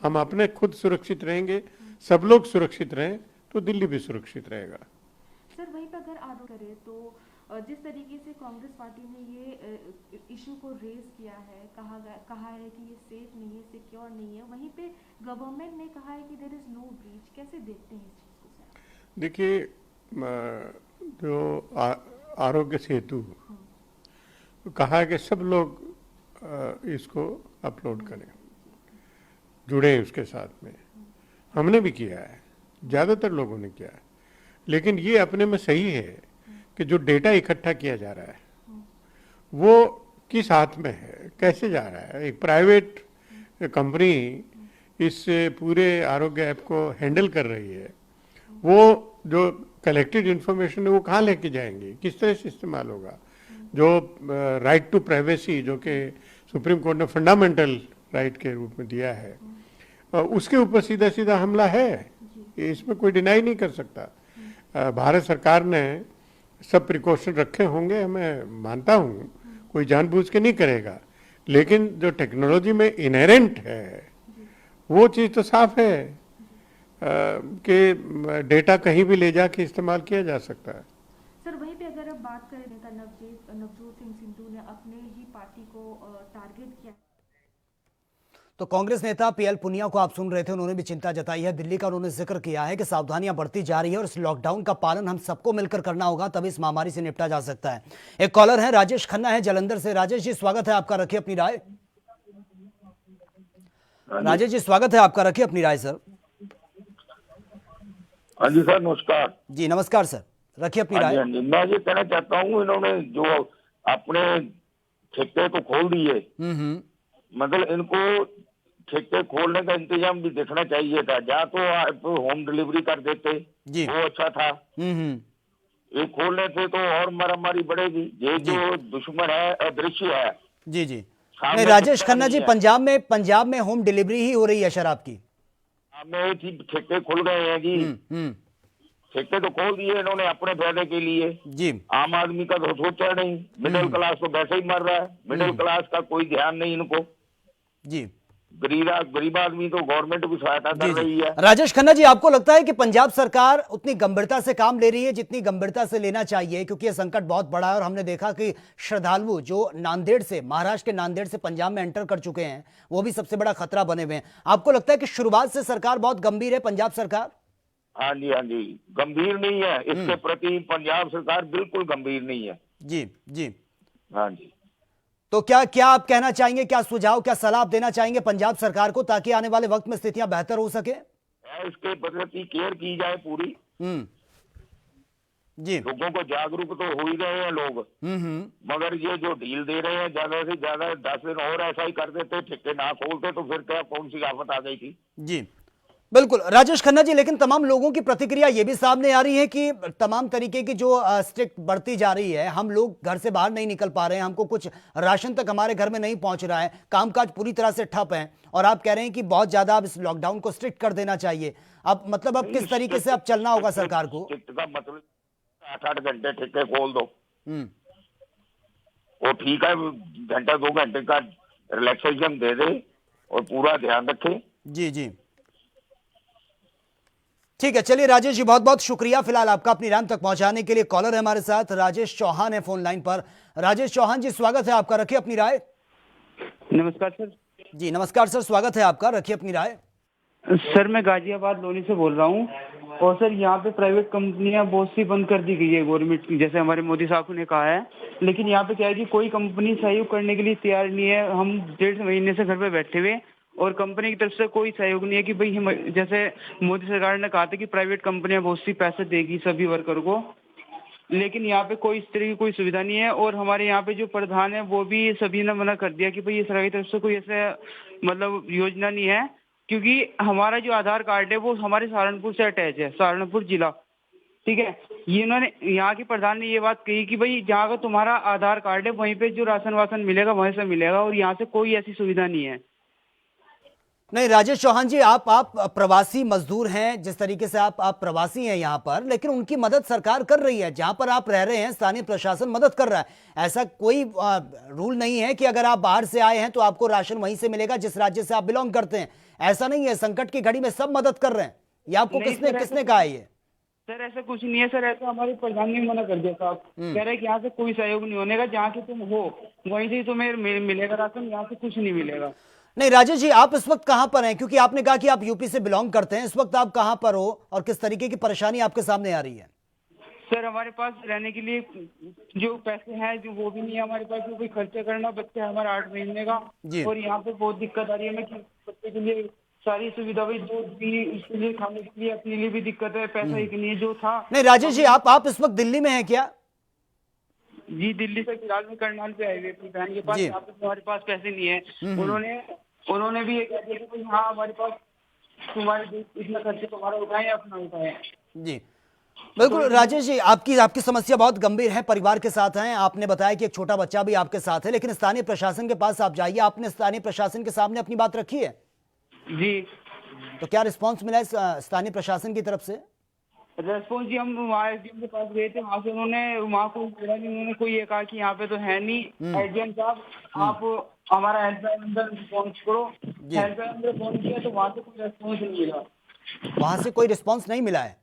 हम अपने खुद सुरक्षित रहेंगे, सब लोग सुरक्षित रहें तो दिल्ली भी सुरक्षित रहेगा। सर वहीं पर अगर आरोप करें तो जिस तरीके से कांग्रेस पार्टी ने ये इशू को रेज किया है, कहा है कि ये सेफ नहीं है, सिक्योर नहीं है, वहीं पे गवर्नमेंट ने कहा है कि देयर इज नो ब्रीच, कैसे देखते हैं इस चीज को सर? देखिए, जो आरोग्य सेतु कहा है कि सब लोग इसको अपलोड करें, जुड़े उसके साथ में। हमने भी किया है, ज़्यादातर लोगों ने किया है, लेकिन ये अपने में सही है कि जो डेटा इकट्ठा किया जा रहा है वो किस हाथ में है, कैसे जा रहा है। एक प्राइवेट कंपनी इस पूरे आरोग्य ऐप को हैंडल कर रही है, वो जो कलेक्टेड इन्फॉर्मेशन है वो कहाँ लेके जाएंगे, किस तरह से इस्तेमाल होगा। जो राइट टू प्राइवेसी जो कि सुप्रीम कोर्ट ने फंडामेंटल राइट के रूप में दिया है, उसके ऊपर सीधा सीधा हमला है, इसमें कोई डिनाई नहीं कर सकता। भारत सरकार ने सब प्रिकॉशन रखे होंगे, मैं मानता हूँ, कोई जानबूझ के नहीं करेगा, लेकिन जो टेक्नोलॉजी में इनहेरेंट है वो चीज़ तो साफ है कि डेटा कहीं भी ले जाके इस्तेमाल किया जा सकता है। सर वहीं पे अगर अब बात करें, नेता नवजोत सिंह सिद्धू ने अपने ही पार्टी को टारगेट किया। तो कांग्रेस नेता पीएल पुनिया को आप सुन रहे थे, उन्होंने भी चिंता जताई है। दिल्ली का उन्होंने जिक्र किया है कि सावधानियां बढ़ती जा रही है और इस लॉकडाउन का पालन हम सबको मिलकर करना होगा, तभी इस महामारी से निपटा जा सकता है। एक कॉलर है, राजेश खन्ना है जालंधर से। राजेश जी स्वागत है आपका, रखिए अपनी राय। राजेश जी स्वागत है आपका, रखिए अपनी राय सर। हाँ जी सर, नमस्कार जी। नमस्कार सर, रखिए अपनी राय। मैं ये कहना चाहता हूँ, इन्होंने जो अपने ठेके को खोल दिए, मतलब इनको ठेके खोलने का इंतजाम भी देखना चाहिए था। या तो आप होम डिलीवरी कर देते जी, वो अच्छा था। ये खोलने से तो और मारामारी बढ़ेगी। ये जो दुश्मन है अदृश्य है। जी जी। नहीं राजेश खन्ना जी, पंजाब में होम डिलीवरी ही हो रही है शराब की। में ठेके खुल गए हैं जी। ठेके तो खोल दिए इन्होंने अपने फायदे के लिए जी। आम आदमी का तो सोचा नहीं, मिडिल क्लास तो वैसे ही मर रहा है, मिडिल क्लास का कोई ध्यान नहीं इनको जी। गरीब आदमी तो गवर्नमेंट भी सहायता कर रही है। राजेश खन्ना जी, आपको लगता है कि पंजाब सरकार उतनी गंभीरता से काम ले रही है जितनी गंभीरता से लेना चाहिए? क्योंकि यह संकट बहुत बड़ा है और हमने देखा कि श्रद्धालु जो नांदेड़ से, महाराष्ट्र के नांदेड़ से पंजाब में एंटर कर चुके हैं, वो भी सबसे बड़ा खतरा बने हुए हैं। आपको लगता है कि शुरुआत से सरकार बहुत गंभीर है पंजाब सरकार? हाँ जी, गंभीर नहीं है इसके प्रति। पंजाब सरकार बिल्कुल गंभीर नहीं है। जी जी। हाँ जी। तो क्या आप कहना चाहेंगे, क्या सुझाव, क्या सलाह देना चाहेंगे पंजाब सरकार को, ताकि आने वाले वक्त में स्थितियां बेहतर हो सके? इसके प्रति केयर की जाए पूरी। जी। लोगों को जागरूक तो हो ही गए हैं लोग, मगर ये जो ढील दे रहे हैं, ज्यादा से ज्यादा 10 दिन और ऐसा ही कर देते, ठेके ना खोलते तो फिर क्या कौन सी आफत आ गई थी। जी बिल्कुल राजेश खन्ना जी, लेकिन तमाम लोगों की प्रतिक्रिया ये भी सामने आ रही है कि तमाम तरीके की जो स्ट्रिक्ट बढ़ती जा रही है, हम लोग घर से बाहर नहीं निकल पा रहे हैं, हमको कुछ राशन तक हमारे घर में नहीं पहुंच रहा है, कामकाज पूरी तरह से ठप है, और आप कह रहे हैं कि बहुत ज्यादा अब इस लॉकडाउन को स्ट्रिक्ट कर देना चाहिए। अब मतलब अब किस तरीके से अब चलना होगा सरकार को? का मतलब 8-8 घंटे ठेके खोल दो, वो ठीक है, घंटा 2 घंटे का रिलैक्सेशन दे दे और पूरा ध्यान रखे। जी जी ठीक है, चलिए राजेश जी बहुत बहुत शुक्रिया फिलहाल आपका अपनी राम तक पहुंचाने के लिए। कॉलर है हमारे साथ, राजेश चौहान है फोन लाइन पर। राजेश चौहान जी स्वागत है आपका, रखिए अपनी राय। नमस्कार सर। जी नमस्कार सर, स्वागत है आपका, रखिए अपनी राय। सर मैं गाजियाबाद लोनी से बोल रहा हूँ, और सर यहाँ पे प्राइवेट कंपनियां बहुत सी बंद कर दी गई है गवर्नमेंट की, जैसे हमारे मोदी साहब ने कहा है, लेकिन यहाँ पे क्या है कि कोई कंपनी सहयोग करने के लिए तैयार नहीं है। हम 1.5 महीने से घर पे बैठे हुए और कंपनी की तरफ से कोई सहयोग नहीं है कि भाई हम, जैसे मोदी सरकार ने कहा था कि प्राइवेट कंपनियां बहुत सी पैसे देगी सभी वर्कर को, लेकिन यहाँ पे कोई इस तरह की कोई सुविधा नहीं है। और हमारे यहाँ पे जो प्रधान है वो भी सभी ने मना कर दिया कि भाई ये सरकार की तरफ से कोई ऐसा मतलब योजना नहीं है, क्योंकि हमारा जो आधार कार्ड है वो हमारे सहारनपुर से अटैच है, सहारनपुर जिला, ठीक है। ये इन्होंने, यहाँ के प्रधान ने ये बात कही कि भाई जहाँ का तुम्हारा आधार कार्ड है वहीं पे जो राशन वासन मिलेगा वहीं से मिलेगा, और यहाँ से कोई ऐसी सुविधा नहीं है। नहीं राजेश चौहान जी, आप प्रवासी मजदूर हैं, जिस तरीके से आप प्रवासी हैं यहाँ पर, लेकिन उनकी मदद सरकार कर रही है। जहाँ पर आप रह रहे हैं स्थानीय प्रशासन मदद कर रहा है। ऐसा कोई रूल नहीं है कि अगर आप बाहर से आए हैं तो आपको राशन वहीं से मिलेगा जिस राज्य से आप बिलोंग करते हैं। ऐसा नहीं है, संकट की घड़ी में सब मदद कर रहे हैं। ये आपको किसने कहा है? ये सर ऐसा कुछ नहीं है सर, ऐसा हमारे प्रधान ने मना कर दिया साहब। कह रहे हैं कि यहाँ से कोई सहयोग नहीं होने का, जहाँ से तुम हो वहीं से तुम्हें मिलेगा राशन, यहाँ से कुछ नहीं मिलेगा। नहीं राजेश जी, आप इस वक्त कहां पर हैं? क्योंकि आपने कहा कि आप यूपी से बिलोंग करते हैं। इस वक्त आप कहां पर हो और किस तरीके की परेशानी आपके सामने आ रही है? सर हमारे पास रहने के लिए जो पैसे हैं जो वो भी नहीं है हमारे पास, जो कोई खर्चा करना। बच्चे हमारा 8 महीने का, और यहाँ पे बहुत दिक्कत आ रही है हमें कि बच्चे के लिए सारी सुविधा भी, दूध भी, इसके लिए खाने के लिए, अपने लिए भी दिक्कत है। पैसा ही नहीं है जो था। नहीं राजेश जी, आप इस वक्त दिल्ली में हैं क्या? जी दिल्ली से फिलहाल में करनाल पे आए हुए अपनी बहन के पास। यहाँ पे हमारे पास पैसे नहीं है। उन्होंने भी ये कह दिया कि हाँ हमारे पास तुम्हारे इतना खर्चे तुम्हारा उठाए अपना उठाए। जी बिल्कुल राजेश जी, आपकी समस्या बहुत गंभीर है। परिवार के साथ हैं, आपने बताया कि एक छोटा बच्चा भी आपके साथ है, लेकिन स्थानीय प्रशासन के पास आप जाइए। आपने स्थानीय प्रशासन के सामने अपनी बात रखी है? जी। तो क्या रिस्पांस मिला है स्थानीय प्रशासन की तरफ से? रेस्पॉन्स जी, हम वहाँ एसडीएम के पास गए थे, वहाँ से वहाँ कोई बोला नहीं। उन्होंने कोई ये कहा कि यहाँ पे तो है नहीं एसडीएम साहब, आप हमारा हेल्पलाइन नंबर फोन करो। हेल्पलाइन नंबर फोन किया तो वहाँ से कोई रेस्पॉन्स नहीं मिला। वहाँ से कोई रिस्पॉन्स नहीं मिला है?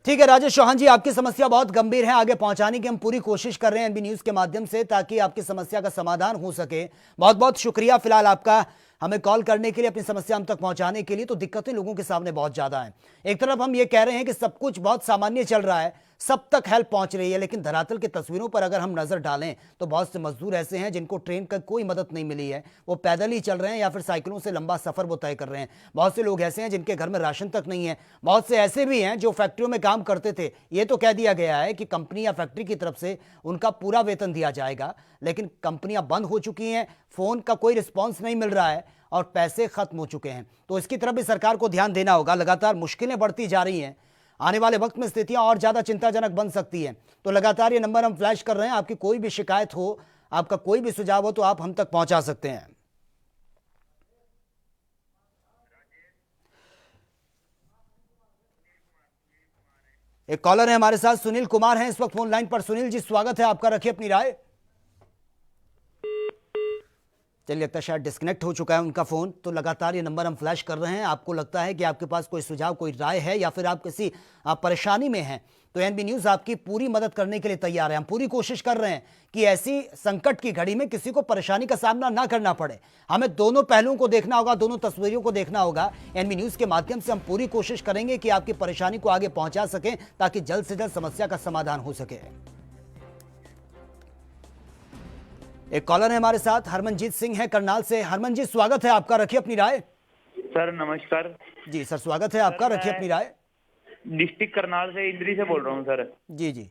ठीक है राजेश चौहान जी, आपकी समस्या बहुत गंभीर है। आगे पहुंचाने की हम पूरी कोशिश कर रहे हैं एनबी न्यूज के माध्यम से, ताकि आपकी समस्या का समाधान हो सके। बहुत बहुत शुक्रिया फिलहाल आपका हमें कॉल करने के लिए, अपनी समस्या हम तक पहुंचाने के लिए। तो दिक्कतें लोगों के सामने बहुत ज्यादा हैं। एक तरफ हम ये कह रहे हैं कि सब कुछ बहुत सामान्य चल रहा है, सब तक हेल्प पहुंच रही है, लेकिन धरातल की तस्वीरों पर अगर हम नजर डालें तो बहुत से मजदूर ऐसे हैं जिनको ट्रेन का कोई मदद नहीं मिली है। वो पैदल ही चल रहे हैं या फिर साइकिलों से लंबा सफर वो तय कर रहे हैं। बहुत से लोग ऐसे हैं जिनके घर में राशन तक नहीं है। बहुत से ऐसे भी हैं जो फैक्ट्रियों में काम करते थे। ये तो कह दिया गया है कि कंपनी या फैक्ट्री की तरफ से उनका पूरा वेतन दिया जाएगा, लेकिन कंपनियां बंद हो चुकी हैं, फोन का कोई रिस्पॉन्स नहीं मिल रहा है और पैसे खत्म हो चुके हैं। तो इसकी तरफ भी सरकार को ध्यान देना होगा। लगातार मुश्किलें बढ़ती जा रही हैं, आने वाले वक्त में स्थितियां और ज्यादा चिंताजनक बन सकती हैं। तो लगातार ये नंबर हम फ्लैश कर रहे हैं। आपकी कोई भी शिकायत हो, आपका कोई भी सुझाव हो, तो आप हम तक पहुंचा सकते हैं। एक कॉलर है हमारे साथ, सुनील कुमार हैं इस वक्त फोन लाइन पर। सुनील जी स्वागत है आपका, रखिए अपनी राय। चलिए, लगता है शायद डिस्कनेक्ट हो चुका है उनका फ़ोन। तो लगातार ये नंबर हम फ्लैश कर रहे हैं। आपको लगता है कि आपके पास कोई सुझाव, कोई राय है, या फिर आप किसी परेशानी में हैं, तो एनबी न्यूज़ आपकी पूरी मदद करने के लिए तैयार है। हम पूरी कोशिश कर रहे हैं कि ऐसी संकट की घड़ी में किसी को परेशानी का सामना ना करना पड़े। हमें दोनों पहलुओं को देखना होगा, दोनों तस्वीरों को देखना होगा। एनबी न्यूज़ के माध्यम से हम पूरी कोशिश करेंगे कि आपकी परेशानी को आगे पहुंचा सकें, ताकि जल्द से जल्द समस्या का समाधान हो सके। एक कॉलर है हमारे साथ, हरमनजीत सिंह है करनाल से। हरमनजीत स्वागत है आपका, रखिए अपनी राय। सर नमस्कार। जी सर स्वागत है आपका, रखिए अपनी राय। डिस्ट्रिक्ट करनाल से इंद्री से बोल रहा हूँ सर। जी जी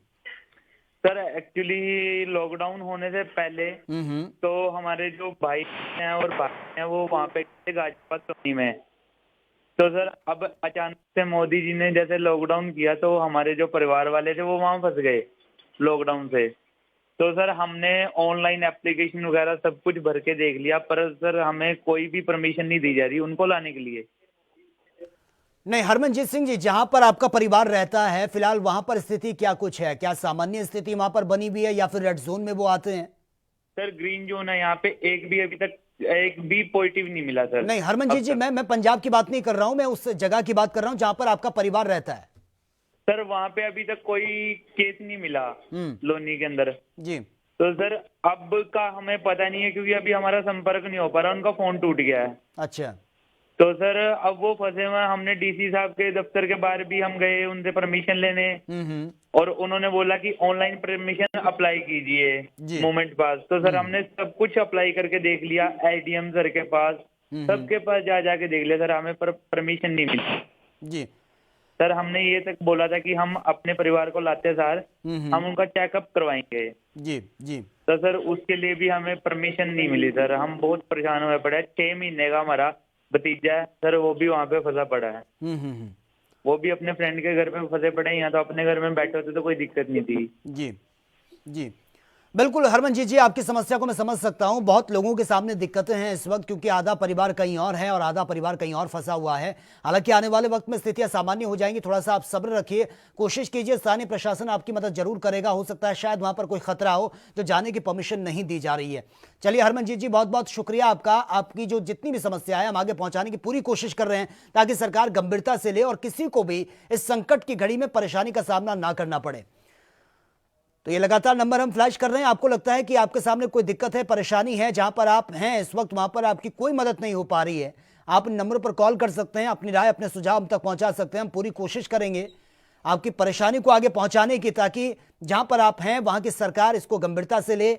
सर, एक्चुअली लॉकडाउन होने से पहले तो हमारे जो भाई हैं और भाई हैं वो वहाँ पे गाजीपुर कॉलोनी में। तो सर अब अचानक से मोदी जी ने जैसे लॉकडाउन किया तो हमारे जो परिवार वाले थे वो वहाँ फंस गए लॉकडाउन से। तो सर हमने ऑनलाइन एप्लीकेशन वगैरह सब कुछ भर के देख लिया, पर सर हमें कोई भी परमिशन नहीं दी जा रही उनको लाने के लिए। नहीं हरमनजीत सिंह जी, जहां पर आपका परिवार रहता है फिलहाल वहां पर स्थिति क्या कुछ है? क्या सामान्य स्थिति वहां पर बनी हुई है या फिर रेड जोन में वो आते हैं? सर ग्रीन जोन है यहाँ पे, अभी तक एक भी पॉजिटिव नहीं मिला सर। नहीं हरमनजीत जी, मैं पंजाब की बात नहीं कर रहा हूं, मैं उस जगह की बात कर रहा हूं जहां पर आपका परिवार रहता है। सर वहाँ पे अभी तक कोई केस नहीं मिला लोनी के अंदर जी। तो सर अब का हमें पता नहीं है, क्योंकि अभी हमारा संपर्क नहीं हो पा रहा, उनका फोन टूट गया है। अच्छा। तो सर अब वो फंसे हुए। हमने डीसी साहब के दफ्तर के बाहर भी हम गए उनसे परमिशन लेने, और उन्होंने बोला कि ऑनलाइन परमिशन अप्लाई कीजिए मूवमेंट पास। तो सर हमने सब कुछ अप्लाई करके देख लिया, एडीएम सर के पास, सबके पास जाके देख लिया सर, हमें परमिशन नहीं मिली जी। सर हमने ये तक बोला था कि हम अपने परिवार को लाते सार हम उनका चेकअप करवाएंगे जी जी। तो सर उसके लिए भी हमें परमिशन नहीं मिली सर। हम बहुत परेशान हुए पड़े। 6 महीने का हमारा भतीजा है सर, वो भी वहाँ पे फंसा पड़ा है। वो भी अपने फ्रेंड के घर पे फंसे पड़े हैं। यहाँ तो अपने घर में बैठे होते तो कोई दिक्कत नहीं थी। जी जी। बिल्कुल हरमनजीत जी, आपकी समस्या को मैं समझ सकता हूं। बहुत लोगों के सामने दिक्कतें हैं इस वक्त, क्योंकि आधा परिवार कहीं और है और आधा परिवार कहीं और फंसा हुआ है। हालांकि आने वाले वक्त में स्थितियां सामान्य हो जाएंगी, थोड़ा सा आप सब्र रखिए, कोशिश कीजिए। स्थानीय प्रशासन आपकी मदद जरूर करेगा। हो सकता है शायद वहां पर कोई खतरा हो जो जाने की परमिशन नहीं दी जा रही है। चलिए हरमनजीत जी, बहुत बहुत शुक्रिया आपका। आपकी जो जितनी भी समस्या है हम आगे पहुंचाने की पूरी कोशिश कर रहे हैं, ताकि सरकार गंभीरता से ले और किसी को भी इस संकट की घड़ी में परेशानी का सामना ना करना पड़े। तो ये लगातार नंबर हम फ्लैश कर रहे हैं। आपको लगता है कि आपके सामने कोई दिक्कत है, परेशानी है, जहां पर आप हैं इस वक्त वहां पर आपकी कोई मदद नहीं हो पा रही है, आप इन नंबरों पर कॉल कर सकते हैं, अपनी राय अपने सुझाव हम तक पहुंचा सकते हैं। हम पूरी कोशिश करेंगे आपकी परेशानी को आगे पहुंचाने की, ताकि जहां पर आप हैं वहां की सरकार इसको गंभीरता से ले,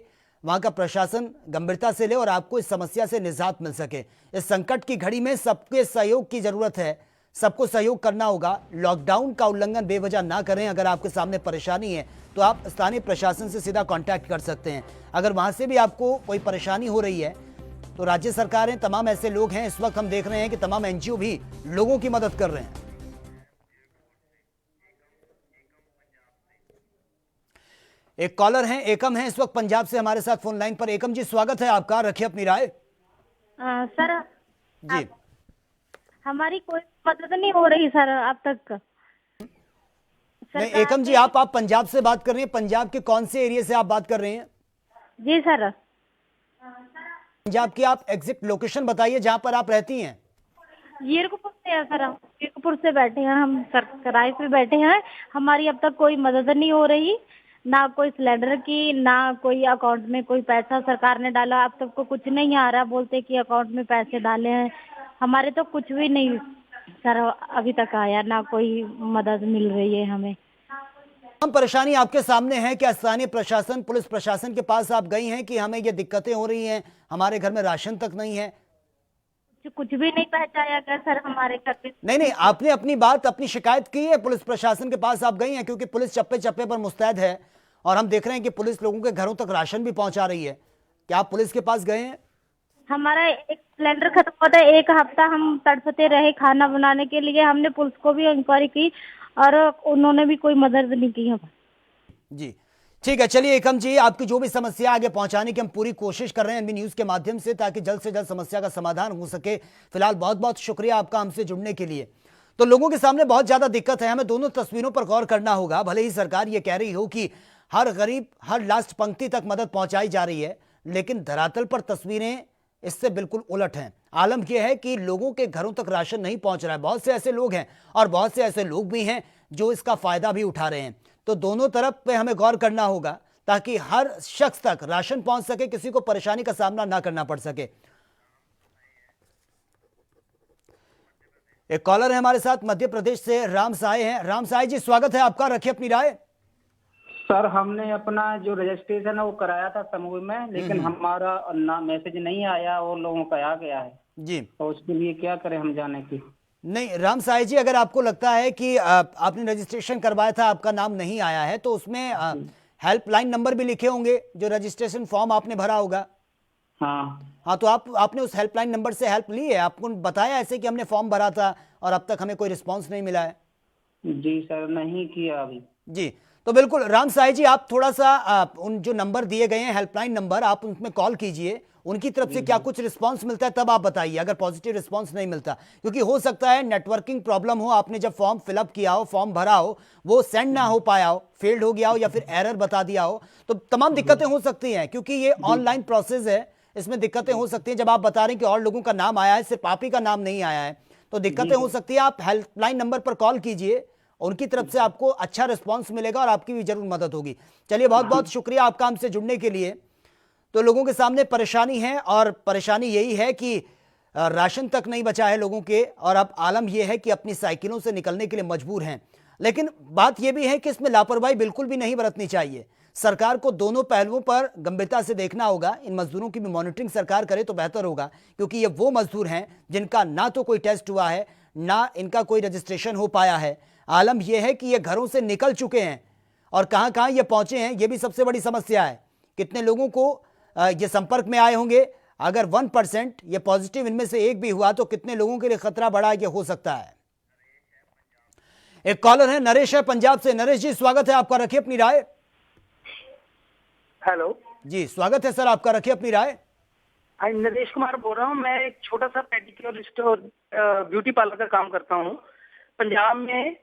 वहां का प्रशासन गंभीरता से ले और आपको इस समस्या से निजात मिल सके। इस संकट की घड़ी में सबके सहयोग की जरूरत है, सबको सहयोग करना होगा। लॉकडाउन का उल्लंघन बेवजह ना करें। अगर आपके सामने परेशानी है तो आप स्थानीय प्रशासन से सीधा कांटेक्ट कर सकते हैं। अगर वहां से भी आपको कोई परेशानी हो रही है तो राज्य सरकारें, तमाम ऐसे लोग हैं, इस वक्त हम देख रहे हैं कि तमाम एनजीओ भी लोगों की मदद कर रहे हैं। एक कॉलर हैं, एकम है इस वक्त पंजाब से हमारे साथ फोन लाइन पर। एकम जी, स्वागत है आपका, रखिए अपनी राय। सर जी, हमारी कोई मदद नहीं हो रही सर अब तक। नहीं एकम जी, आप पंजाब से बात कर रही हैं। पंजाब के कौन से एरिया से आप बात कर रहे हैं? जी सर। पंजाब की आप एग्जैक्ट लोकेशन बताइए जहां पर आप रहती हैं। जीरकपुर से है सर, हम जीरकपुर से बैठे हैं, हम सर किराए पे बैठे हैं। हमारी अब तक कोई मदद नहीं हो रही, ना कोई सिलेंडर की, ना कोई अकाउंट में कोई पैसा सरकार ने डाला। अब तक को कुछ नहीं आ रहा, बोलते कि अकाउंट में पैसे डाले हैं, हमारे तो कुछ भी नहीं सर अभी तक आया, ना कोई मदद मिल रही है हमें। हम परेशानी आपके सामने है। क्या स्थानीय प्रशासन, पुलिस प्रशासन के पास आप गई हैं कि हमें ये दिक्कतें हो रही हैं, हमारे घर में राशन तक नहीं है? कुछ भी नहीं पहुंचाया गया सर हमारे घर पे। नहीं, आपने अपनी बात, अपनी शिकायत की है पुलिस प्रशासन के पास आप गई हैं? क्योंकि पुलिस चप्पे चप्पे पर मुस्तैद है और हम देख रहे हैं कि पुलिस लोगों के घरों तक राशन भी पहुंचा रही है। क्या आप पुलिस के पास गए हैं? हमारा एक सिलेंडर खत्म होता है, एक हफ्ता हम तड़पते रहे खाना बनाने के लिए। हमने पुलिस को भी इंक्वायरी की और उन्होंने भी कोई मदद नहीं की हमें। जी ठीक है, चलिए एकम जी, आपकी जो भी समस्या आगे पहुंचाने की हम पूरी कोशिश कर रहे हैं एनबी न्यूज के माध्यम से, ताकि जल्द से जल्द समस्या का समाधान हो सके। फिलहाल बहुत बहुत शुक्रिया आपका हमसे जुड़ने के लिए। तो लोगों के सामने बहुत ज्यादा दिक्कत है, हमें दोनों तस्वीरों पर गौर करना होगा। भले ही सरकार ये कह रही हो कि हर गरीब, हर लास्ट पंक्ति तक मदद पहुंचाई जा रही है, लेकिन धरातल पर तस्वीरें इससे बिल्कुल उलट हैं। आलम यह है कि लोगों के घरों तक राशन नहीं पहुंच रहा है। बहुत से ऐसे लोग हैं और बहुत से ऐसे लोग भी हैं जो इसका फायदा भी उठा रहे हैं। तो दोनों तरफ पे हमें गौर करना होगा, ताकि हर शख्स तक राशन पहुंच सके, किसी को परेशानी का सामना ना करना पड़ सके। एक कॉलर है हमारे साथ मध्य प्रदेश से, राम साय हैं। राम साय जी, स्वागत है आपका, रखिए अपनी राय। सर, हमने अपना जो रजिस्ट्रेशन है वो कराया था समूह में, लेकिन हमारा ना मैसेज नहीं आया और लोगों का आ गया है जी। तो उसके लिए क्या करें हम जाने की? नहीं राम साय जी, अगर आपको लगता है कि आपने रजिस्ट्रेशन करवाया था, आपका नाम नहीं आया है, तो उसमें हेल्पलाइन नंबर भी लिखे होंगे जो रजिस्ट्रेशन फॉर्म आपने भरा होगा। हाँ, तो आपने उस हेल्पलाइन नंबर से हेल्प ली है? आपको बताया ऐसे कि हमने फॉर्म भरा था और अब तक हमें कोई रिस्पांस नहीं मिला है? जी सर, नहीं किया अभी। जी, तो बिल्कुल राम साय जी, आप थोड़ा सा उन जो नंबर दिए गए हैं हेल्पलाइन नंबर, आप उसमें कॉल कीजिए। उनकी तरफ से क्या कुछ रिस्पांस मिलता है तब आप बताइए। अगर पॉजिटिव रिस्पांस नहीं मिलता, क्योंकि हो सकता है नेटवर्किंग प्रॉब्लम हो, आपने जब फॉर्म फिलअप किया हो, फॉर्म भरा हो, वो सेंड ना हो पाया हो, फेल्ड हो गया हो या फिर एरर बता दिया हो, तो तमाम दिक्कतें हो सकती हैं। क्योंकि ये ऑनलाइन प्रोसेस है, इसमें दिक्कतें हो सकती हैं। जब आप बता रहे हैं कि और लोगों का नाम आया है, सिर्फ आप ही का नाम नहीं आया है, तो दिक्कतें हो सकती है। आप हेल्पलाइन नंबर पर कॉल कीजिए, उनकी तरफ से आपको अच्छा रिस्पांस मिलेगा और आपकी भी जरूर मदद होगी। चलिए, बहुत बहुत शुक्रिया आपका हमसे जुड़ने के लिए। तो लोगों के सामने परेशानी है और परेशानी यही है कि राशन तक नहीं बचा है लोगों के, और अब आलम यह है कि अपनी साइकिलों से निकलने के लिए मजबूर हैं। लेकिन बात यह भी है कि इसमें लापरवाही बिल्कुल भी नहीं बरतनी चाहिए। सरकार को दोनों पहलुओं पर गंभीरता से देखना होगा। इन मजदूरों की भी मॉनिटरिंग सरकार करे तो बेहतर होगा, क्योंकि ये वो मजदूर हैं जिनका ना तो कोई टेस्ट हुआ है, ना इनका कोई रजिस्ट्रेशन हो पाया है। आलम यह है कि ये घरों से निकल चुके हैं और कहां कहां ये पहुंचे हैं, ये भी सबसे बड़ी समस्या है। कितने लोगों को ये संपर्क में आए होंगे? अगर 1% ये पॉजिटिव इनमें से एक भी हुआ तो कितने लोगों के लिए खतरा बढ़ा ये हो सकता है। एक कॉलर है, नरेश है पंजाब से। नरेश जी, स्वागत है आपका, रखिए अपनी राय। हेलो जी, स्वागत है सर आपका, रखिए अपनी राय। हाँ, नरेश कुमार बोल रहा हूँ। मैं एक छोटा सा पेडिक्योर स्टोर ब्यूटी पार्लर का काम करता हूँ पंजाब में।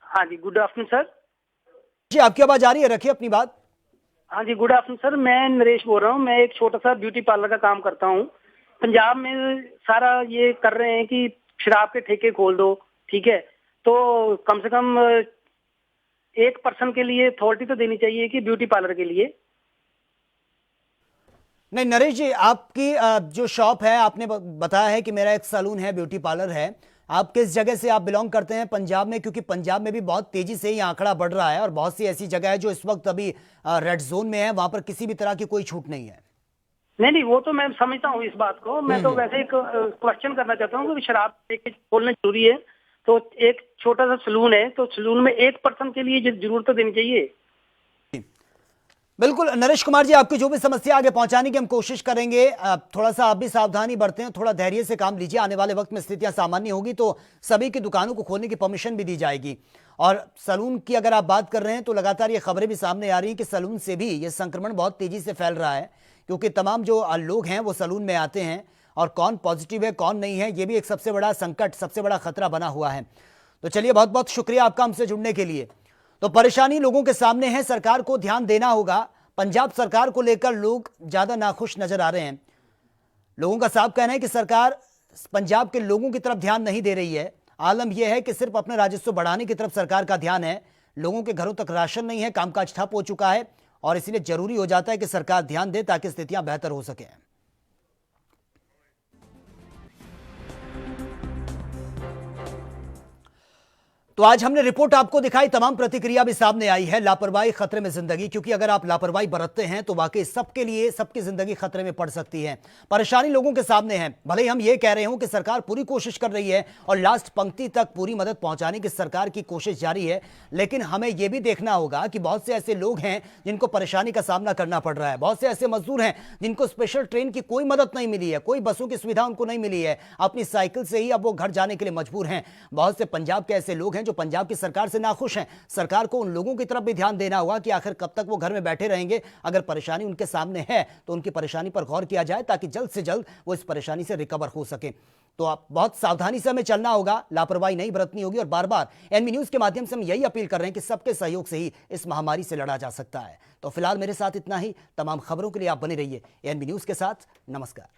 हाँ जी, गुड आफ्टरनून सर। जी, आपकी आवाज आ रही है, रखिए अपनी बात। हाँ जी, गुड आफ्टरनून सर। मैं नरेश बोल रहा हूँ। मैं एक छोटा सा ब्यूटी पार्लर का काम करता हूँ पंजाब में। सारा ये कर रहे हैं कि शराब के ठेके खोल दो, ठीक है, तो कम से कम एक पर्सन के लिए अथॉरिटी तो देनी चाहिए कि ब्यूटी पार्लर के लिए। नहीं नरेश जी, आपकी जो शॉप है, आपने बताया है कि मेरा एक सैलून है, ब्यूटी पार्लर है। आप किस जगह से आप बिलोंग करते हैं पंजाब में? क्योंकि पंजाब में भी बहुत तेजी से ये आंकड़ा बढ़ रहा है और बहुत सी ऐसी जगह है जो इस वक्त अभी रेड जोन में है, वहां पर किसी भी तरह की कोई छूट नहीं है। नहीं, वो तो मैं समझता हूँ इस बात को। मैं तो वैसे एक क्वेश्चन करना चाहता हूँ कि शराब खोलना जरूरी है, तो एक छोटा सा सैलून है, तो सैलून में एक पर्सन के लिए जरूरत तो देनी चाहिए। बिल्कुल नरेश कुमार जी, आपकी जो भी समस्या आगे पहुंचाने की हम कोशिश करेंगे। थोड़ा सा आप भी सावधानी बरतें, थोड़ा धैर्य से काम लीजिए। आने वाले वक्त में स्थितियां सामान्य होगी तो सभी की दुकानों को खोलने की परमिशन भी दी जाएगी। और सैलून की अगर आप बात कर रहे हैं तो लगातार ये खबरें भी सामने आ रही हैं कि सैलून से भी ये संक्रमण बहुत तेजी से फैल रहा है, क्योंकि तमाम जो लोग हैं वो सैलून में आते हैं और कौन पॉजिटिव है कौन नहीं है, ये भी एक सबसे बड़ा संकट, सबसे बड़ा खतरा बना हुआ है। तो चलिए, बहुत बहुत शुक्रिया आपका हमसे जुड़ने के लिए। तो परेशानी लोगों के सामने है, सरकार को ध्यान देना होगा। पंजाब सरकार को लेकर लोग ज्यादा नाखुश नजर आ रहे हैं। लोगों का साफ कहना है कि सरकार पंजाब के लोगों की तरफ ध्यान नहीं दे रही है। आलम यह है कि सिर्फ अपने राजस्व बढ़ाने की तरफ सरकार का ध्यान है। लोगों के घरों तक राशन नहीं है, कामकाज ठप हो चुका है और इसलिए जरूरी हो जाता है कि सरकार ध्यान दे ताकि स्थितियां बेहतर हो सके। तो आज हमने रिपोर्ट आपको दिखाई, तमाम प्रतिक्रिया भी सामने आई है। लापरवाही खतरे में जिंदगी, क्योंकि अगर आप लापरवाही बरतते हैं तो वाकई सबके लिए, सबकी जिंदगी खतरे में पड़ सकती है। परेशानी लोगों के सामने है। भले ही हम ये कह रहे हो कि सरकार पूरी कोशिश कर रही है और लास्ट पंक्ति तक पूरी मदद पहुंचाने की सरकार की कोशिश जारी है, लेकिन हमें यह भी देखना होगा कि बहुत से ऐसे लोग हैं जिनको परेशानी का सामना करना पड़ रहा है। बहुत से ऐसे मजदूर हैं जिनको स्पेशल ट्रेन की कोई मदद नहीं मिली है, कोई बसों की सुविधा उनको नहीं मिली है, अपनी साइकिल से ही अब वो घर जाने के लिए मजबूर हैं। बहुत से पंजाब के ऐसे लोग हैं जो पंजाब की सरकार से नाखुश हैं। सरकार को उन लोगों की तरफ भी ध्यान देना होगा कि आखिर कब तक वो घर में बैठे रहेंगे। अगर परेशानी उनके सामने है तो उनकी परेशानी पर गौर किया जाए ताकि जल्द से जल्द वो इस परेशानी से रिकवर हो सके। तो आप बहुत सावधानी से हमें चलना होगा, लापरवाही नहीं बरतनी होगी। और बार बार एनबी न्यूज के माध्यम से हम यही अपील कर रहे हैं कि सबके सहयोग से ही इस महामारी से लड़ा जा सकता है। तो फिलहाल मेरे साथ इतना ही। तमाम खबरों के लिए आप बने रहिए एनबी न्यूज के साथ। नमस्कार।